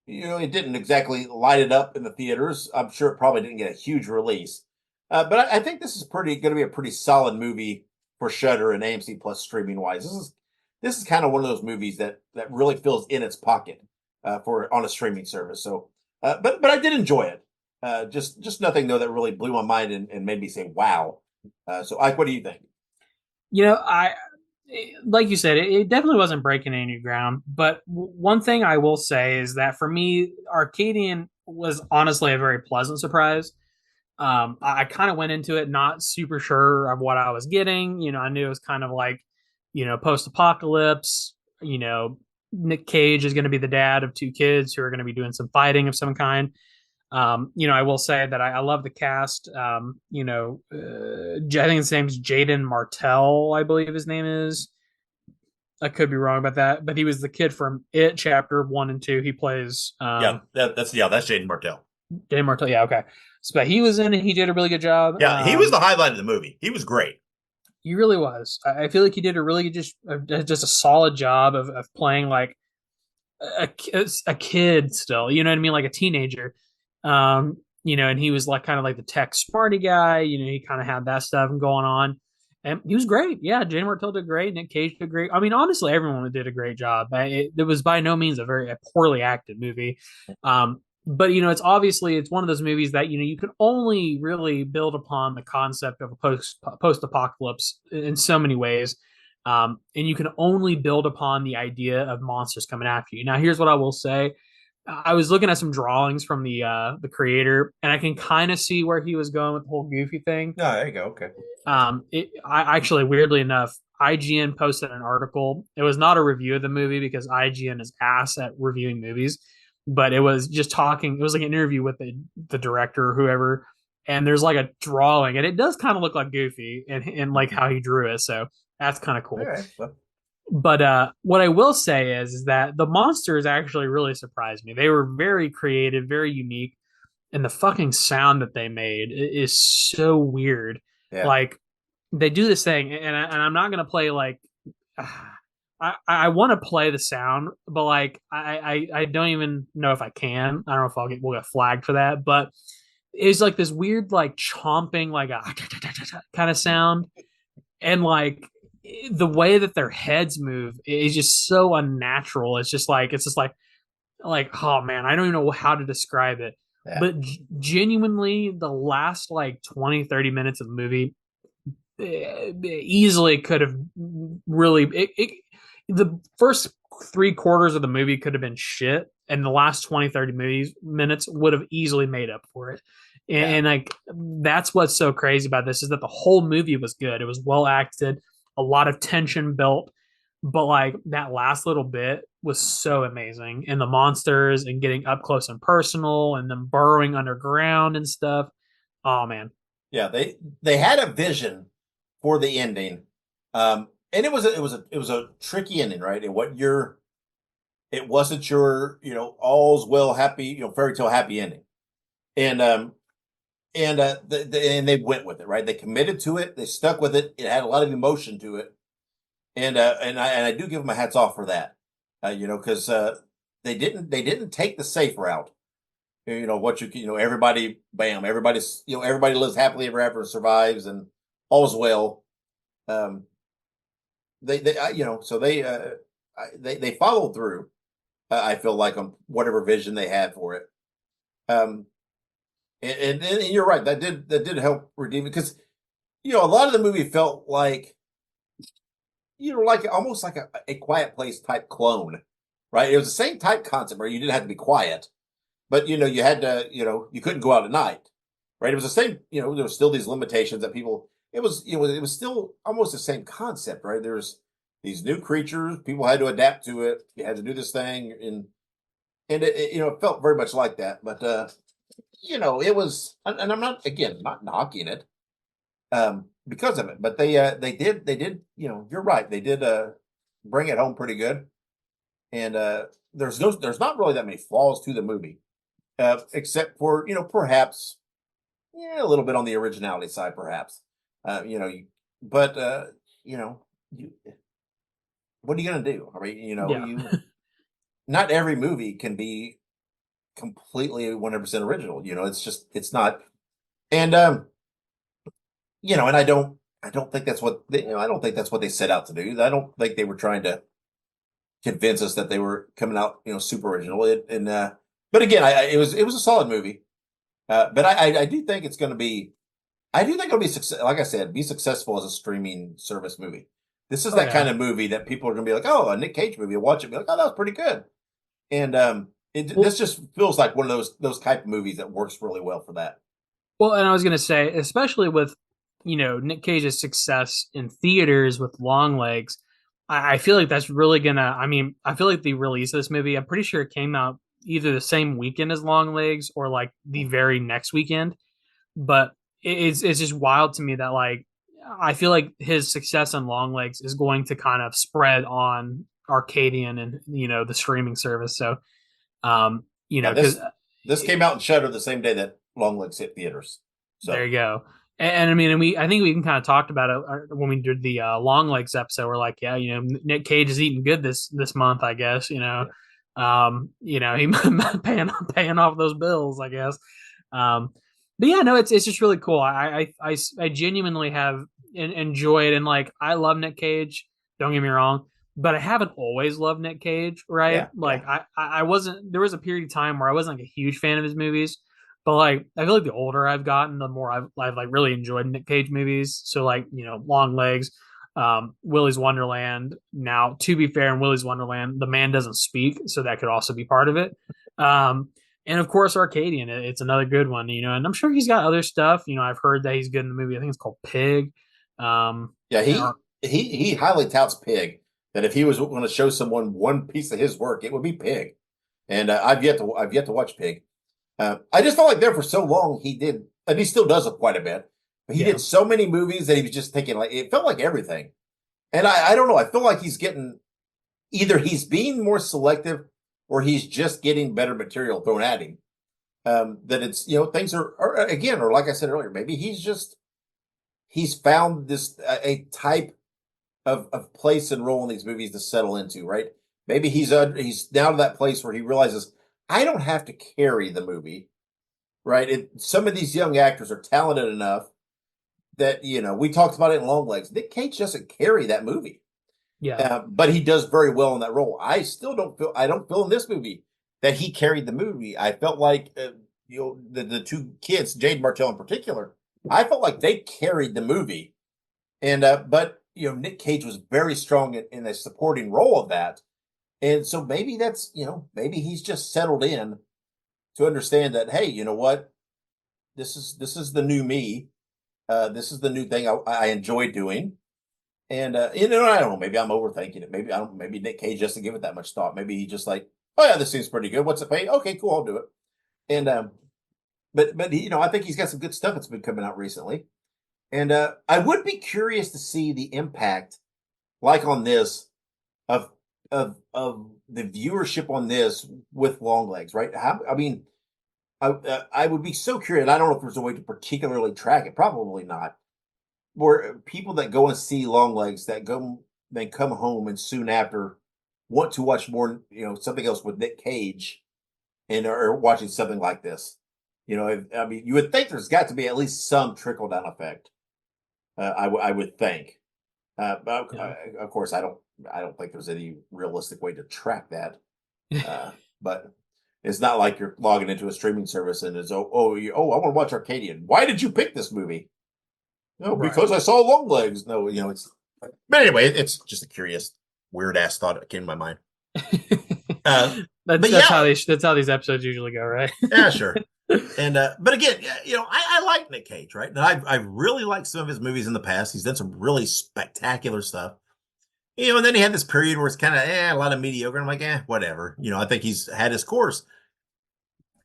It didn't exactly light it up in the theaters. I'm sure it probably didn't get a huge release. But I think this is going to be a pretty solid movie for Shudder and AMC Plus streaming wise. This is kind of one of those movies that really feels in its pocket on a streaming service. So, but I did enjoy it. Just nothing though that really blew my mind and made me say wow. So Ike, what do you think? I like you said, it definitely wasn't breaking any new ground. But one thing I will say is that for me, Arcadian was honestly a very pleasant surprise. I kind of went into it not super sure of what I was getting. I knew it was kind of like, post apocalypse. Nick Cage is going to be the dad of two kids who are going to be doing some fighting of some kind. I will say that I love the cast. I think his name's Jaden Martell, I believe his name is. I could be wrong about that, but he was the kid from It Chapter 1 and 2. He plays That's Jaden Martell. Jaden Martell. Yeah, okay. So, but he was in it. He did a really good job. Yeah, he was the highlight of the movie. He was great. He really was. I feel like he did a really good, just a solid job of playing like a kid still. You know what I mean, like a teenager. And he was like kind of like the tech smarty guy. He kind of had that stuff going on, and he was great. Yeah, Jane Martell did great. Nick Cage did great. I mean, honestly, everyone did a great job. It was by no means a poorly acted movie. But it's one of those movies that you can only really build upon the concept of a post apocalypse in so many ways. And you can only build upon the idea of monsters coming after you. Now, here's what I will say. I was looking at some drawings from the creator, and I can kind of see where he was going with the whole goofy thing. Oh, there you go. Okay. I actually, weirdly enough, IGN posted an article. It was not a review of the movie because IGN is ass at reviewing movies, but it was just talking. It was like an interview with the director or whoever, and there's like a drawing, and it does kind of look like Goofy and like how he drew it. So that's kind of cool. All right. Well. But what I will say is that the monsters actually really surprised me. They were very creative, very unique, and the fucking sound that they made is so weird. Yeah. Like they do this thing, and I'm not gonna play like I want to play the sound, but like I don't even know if I can. I don't know if we'll get flagged for that, but it's like this weird like chomping like a kind of sound, and like the way that their heads move is just so unnatural. It's just like oh man, I don't even know how to describe it. Yeah. But genuinely, the last like 20-30 minutes of the movie easily could have really the first 3/4 of the movie could have been shit, and the last 20-30 minutes would have easily made up for it. And like that's what's so crazy about this is that the whole movie was good. It was well acted, a lot of tension built, but like that last little bit was so amazing. And the monsters and getting up close and personal and them burrowing underground and stuff. Oh man. Yeah, they had a vision for the ending. And it was a tricky ending, right? And it wasn't your, all's well happy, fairy tale happy ending. And they went with it, right? They committed to it. They stuck with it. It had a lot of emotion to it, and I do give them a hats off for that, because they didn't take the safe route. Everybody, bam, everybody lives happily ever after and survives, and all's well. They followed through. I feel like on whatever vision they had for it. And you're right. That did help redeem it because, a lot of the movie felt like, like almost like a Quiet Place type clone, right? It was the same type concept where you didn't have to be quiet, but you had to, you couldn't go out at night, right? It was the same, there were still these limitations that people. It was still almost the same concept, right? There's these new creatures, people had to adapt to it. You had to do this thing, and it felt very much like that, but. It was, and I'm not knocking it, because of it, but they did, you're right. They did, bring it home pretty good. And, there's not really that many flaws to the movie, except for, perhaps, a little bit on the originality side, perhaps, what are you going to do? I mean, not every movie can be completely 100% original. It's not. And, and I don't think that's what I don't think that's what they set out to do. I don't think they were trying to convince us that they were coming out, super original. But again, it was a solid movie. But I do think it's going to be. I do think it'll be success. Like I said, be successful as a streaming service movie. This is Oh that yeah. kind of movie that people are going to be like, oh, a Nick Cage movie. You'll watch it, and be like, oh, that was pretty good. And Well, this just feels like one of those type of movies that works really well for that. well, and I was gonna say, especially with Nick Cage's success in theaters with Long Legs, I feel like that's really gonna. I mean, I feel like the release of this movie, I'm pretty sure it came out either the same weekend as Long Legs or like the very next weekend. But it's just wild to me that like I feel like his success on Long Legs is going to kind of spread on Arcadian and the streaming service. So Yeah, because this came out in Shudder the same day that Longlegs hit theaters. there So you go. And I mean, and I think we can kind of talked about it when we did the Long Legs episode. We're like, yeah, Nick Cage is eating good this month, I guess. He paying off those bills, I guess. But yeah, no, it's just really cool. I genuinely have enjoyed, and like I love Nick Cage. Don't get me wrong, but I haven't always loved Nick Cage, right? yeah, Like yeah. I wasn't. There was a period of time where I wasn't like a huge fan of his movies, but like I feel like the older I've gotten, the more I've like really enjoyed Nick Cage movies. So like Long Legs, Willy's Wonderland. Now, to be fair, in Willy's Wonderland, the man doesn't speak, so that could also be part of it. And of course, Arcadian. It's another good one, and I'm sure he's got other stuff. I've heard that he's good in the movie. I think it's called Pig. Yeah, And he highly touts Pig. That if he was going to show someone one piece of his work, it would be Pig. And I've yet to watch Pig. I just felt like there for so long he did, and he still does it quite a bit. But he yeah, did so many movies that he was just taking like it felt like everything. And I don't know. I feel like he's getting either he's being more selective or he's just getting better material thrown at him. That it's things are again, or like I said earlier, maybe he's found this a type of place and role in these movies to settle into, right? Maybe he's now to that place where he realizes I don't have to carry the movie, right? Some of these young actors are talented enough that we talked about it in Long Legs. Nick Cage doesn't carry that movie, yeah, but he does very well in that role. I don't feel in this movie that he carried the movie. I felt like the two kids, Jade Martell in particular, I felt like they carried the movie, and but Nick Cage was very strong in a supporting role of that, and so maybe that's maybe he's just settled in to understand that hey, you know what, this is the new me, this is the new thing I enjoy doing, and I don't know, maybe I'm overthinking it, maybe I don't, maybe Nick Cage doesn't give it that much thought, maybe he just like, oh yeah, this seems pretty good. What's it pay? Okay, cool, I'll do it, and but I think he's got some good stuff that's been coming out recently. And I would be curious to see the impact, like on this, of the viewership on this with Long Legs, right? I mean, I would be so curious. I don't know if there's a way to particularly track it. Probably not. Where people that go and see Long Legs that go then come home and soon after want to watch more, something else with Nick Cage, and are watching something like this. I mean, you would think there's got to be at least some trickle down effect. I would think, but yeah. of course, I don't think there's any realistic way to track that. But it's not like you're logging into a streaming service and it's I want to watch Arcadian. Why did you pick this movie? No, Right. because I saw Long Legs. No, it's. But anyway, it's just a curious, weird ass thought that came to my mind. But That's how yeah, that's how these episodes usually go, right? yeah, sure. And but again, I like Nick Cage, right? And I really liked some of his movies in the past. He's done some really spectacular stuff. And then he had this period where it's kind of a lot of mediocre. And I'm like, whatever. I think he's had his course.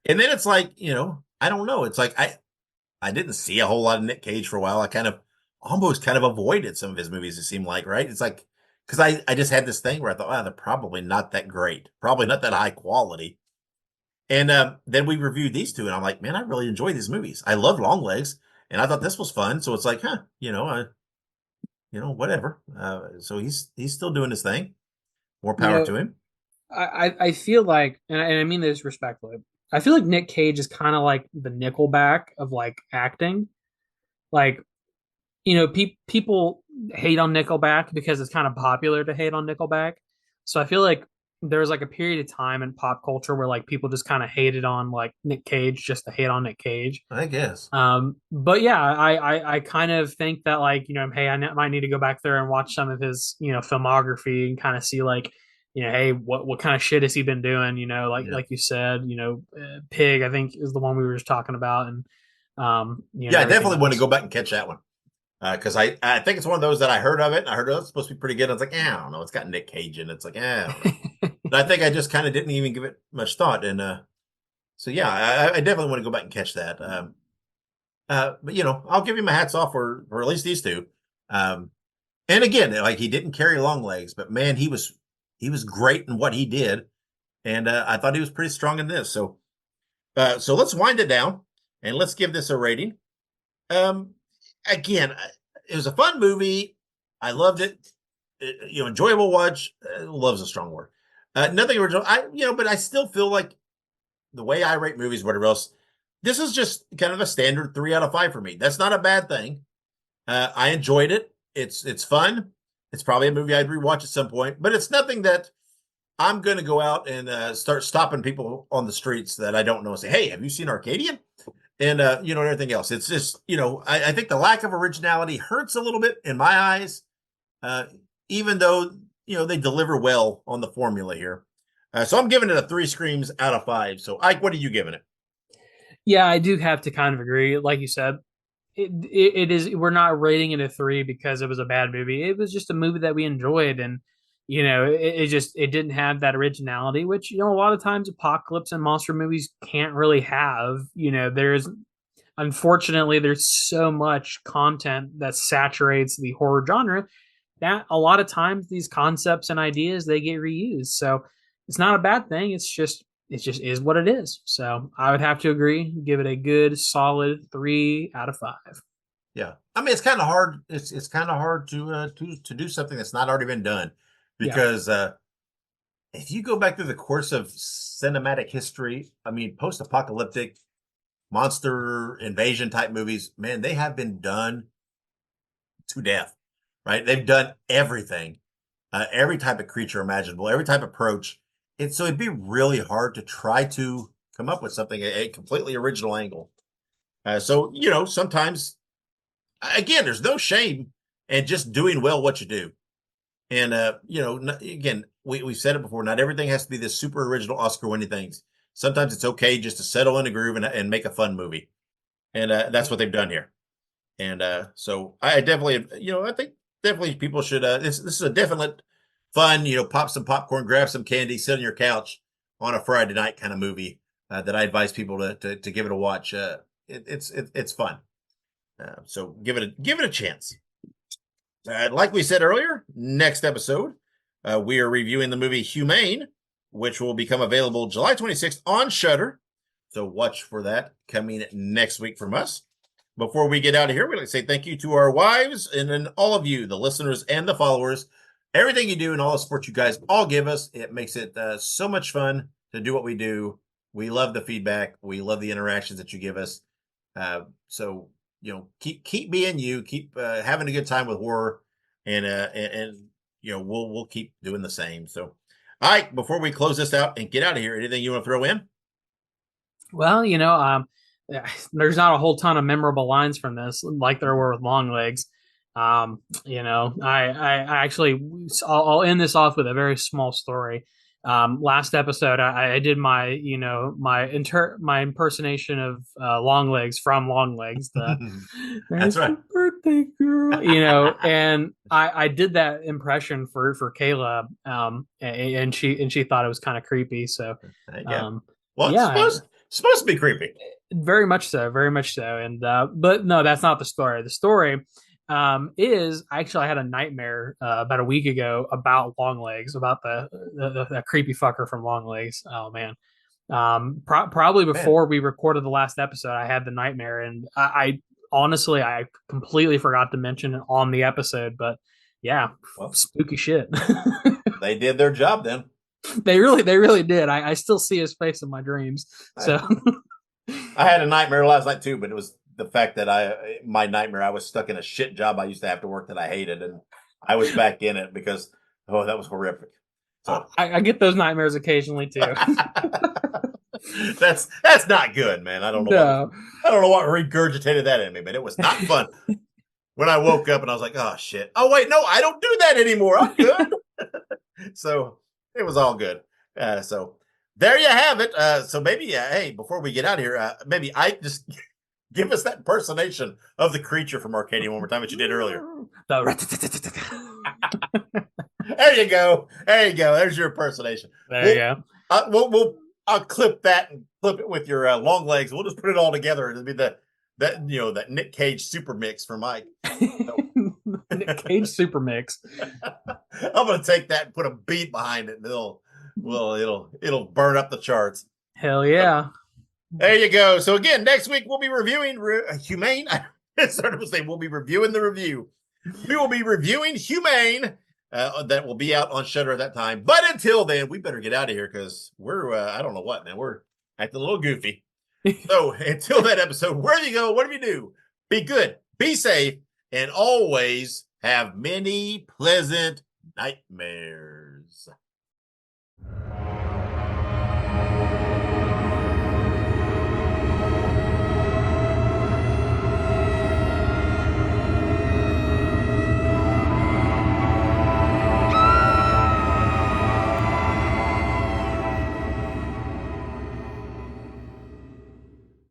And then it's like, I don't know. It's like I didn't see a whole lot of Nick Cage for a while. I kind of almost kind of avoided some of his movies, it seemed like, right? It's like because I just had this thing where I thought, they're probably not that great, probably not that high quality. And then we reviewed these two, and I'm like, man, I really enjoy these movies. I love Long Legs, and I thought this was fun. So it's like, whatever. So he's still doing his thing. More You power know, to him. I feel like, and I mean this respectfully, I feel like Nick Cage is kind of like the Nickelback of like acting. Like, people hate on Nickelback because it's kind of popular to hate on Nickelback. So I feel like there was like a period of time in pop culture where like people just kind of hated on like Nick Cage just to hate on Nick Cage. I guess. But yeah, I kind of think that like, hey, might need to go back there and watch some of his, filmography and kind of see like, hey, what kind of shit has he been doing? Yeah. Like you said, Pig, I think is the one we were just talking about, and Yeah, I definitely want to else. go back and catch that one. Because I think it's one of those that I heard of it, and I heard, it's supposed to be pretty good. I was like, I don't know. It's got Nick Cage in it. It's like, I don't know. But I think I just kind of didn't even give it much thought. And so, yeah, I definitely want to go back and catch that. But, I'll give him my hats off for at least these two. And again, like, he didn't carry long legs, but man, he was great in what he did. And I thought he was pretty strong in this. So let's wind it down and let's give this a rating. Again, it was a fun movie. I loved it. Enjoyable watch. Love's a strong word. Nothing original. But I still feel like the way I rate movies, whatever else, this is just kind of a standard 3 out of 5 for me. That's not a bad thing. I enjoyed it. It's fun. It's probably a movie I'd rewatch at some point, but it's nothing that I'm going to go out and start stopping people on the streets that I don't know and say, hey, have you seen Arcadian? And, and everything else. It's just, I think the lack of originality hurts a little bit in my eyes, even though, they deliver well on the formula here. So I'm giving it a 3 screams out of 5. So, Ike, what are you giving it? Yeah, I do have to kind of agree. Like you said, it is, we're not rating it a 3 because it was a bad movie. It was just a movie that we enjoyed, and it didn't have that originality, which a lot of times apocalypse and monster movies can't really have. There's, unfortunately, there's so much content that saturates the horror genre that a lot of times these concepts and ideas, they get reused. So it's not a bad thing. It just is what it is. So I would have to agree, give it a good solid 3 out of 5. Yeah, I mean, it's kind of hard. It's kind of hard to do something that's not already been done, because if you go back through the course of cinematic history, I mean, post-apocalyptic monster invasion type movies, man, they have been done to death, right? They've done everything, every type of creature imaginable, every type of approach. So it'd be really hard to try to come up with something, a completely original angle. So, sometimes, again, there's no shame in just doing well what you do. And, again, we've said it before, not everything has to be this super original Oscar winning things. Sometimes it's okay just to settle in a groove and make a fun movie. And that's what they've done here. And so I definitely, I think definitely people should, this is a definite fun, pop some popcorn, grab some candy, sit on your couch on a Friday night kind of movie that I advise people to give it a watch. It's fun. So give it a chance. Like we said earlier, next episode, we are reviewing the movie Humane, which will become available July 26th on Shudder. So watch for that coming next week from us. Before we get out of here, we'd like to say thank you to our wives and then all of you, the listeners and the followers. Everything you do and all the support you guys all give us, it makes it so much fun to do what we do. We love the feedback. We love the interactions that you give us. So, keep being you, keep having a good time with horror, and we'll keep doing the same. So, all right, before we close this out and get out of here, anything you want to throw in? Well, there's not a whole ton of memorable lines from this, like there were with Long Legs. I actually, I'll end this off with a very small story. Last episode, I did my, my impersonation of Long Legs from Long Legs. That's right. Birthday girl, and I did that impression for Kayla, and she thought it was kind of creepy. So, well, it's supposed to be creepy. Very much so, very much so. And but no, that's not the story. The story is actually, I had a nightmare about a week ago about Long Legs, about the creepy fucker from Long Legs. Oh man. Probably before we recorded the last episode, I had the nightmare, and I honestly, I completely forgot to mention it on the episode, but yeah, spooky shit. They did their job then. They really did. I still see his face in my dreams. So I had a nightmare last night too, but it was the fact that my nightmare, I was stuck in a shit job I used to have to work that I hated, and I was back in it because, that was horrific. So I get those nightmares occasionally too. that's not good, man. I don't know. No. I don't know what regurgitated that in me, but it was not fun. When I woke up and I was like, oh shit. Oh wait, no, I don't do that anymore. I'm good. So it was all good. So there you have it. So maybe, hey, before we get out of here, maybe I just give us that impersonation of the creature from Arcadian one more time that you did earlier. There you go. There you go. There's your impersonation. There you go. I'll clip that and clip it with your long legs. We'll just put it all together. It'll be that Nick Cage super mix for Mike. Nick Cage super mix. I'm gonna take that and put a beat behind it, and it'll burn up the charts. Hell yeah! There you go. So again, next week we'll be reviewing Humane. We'll be reviewing the review. We will be reviewing Humane. That will be out on Shudder at that time. But until then, we better get out of here because we're I don't know what, man. We're acting a little goofy. So until that episode, wherever you go, whatever you do, be good, be safe, and always have many pleasant nightmares.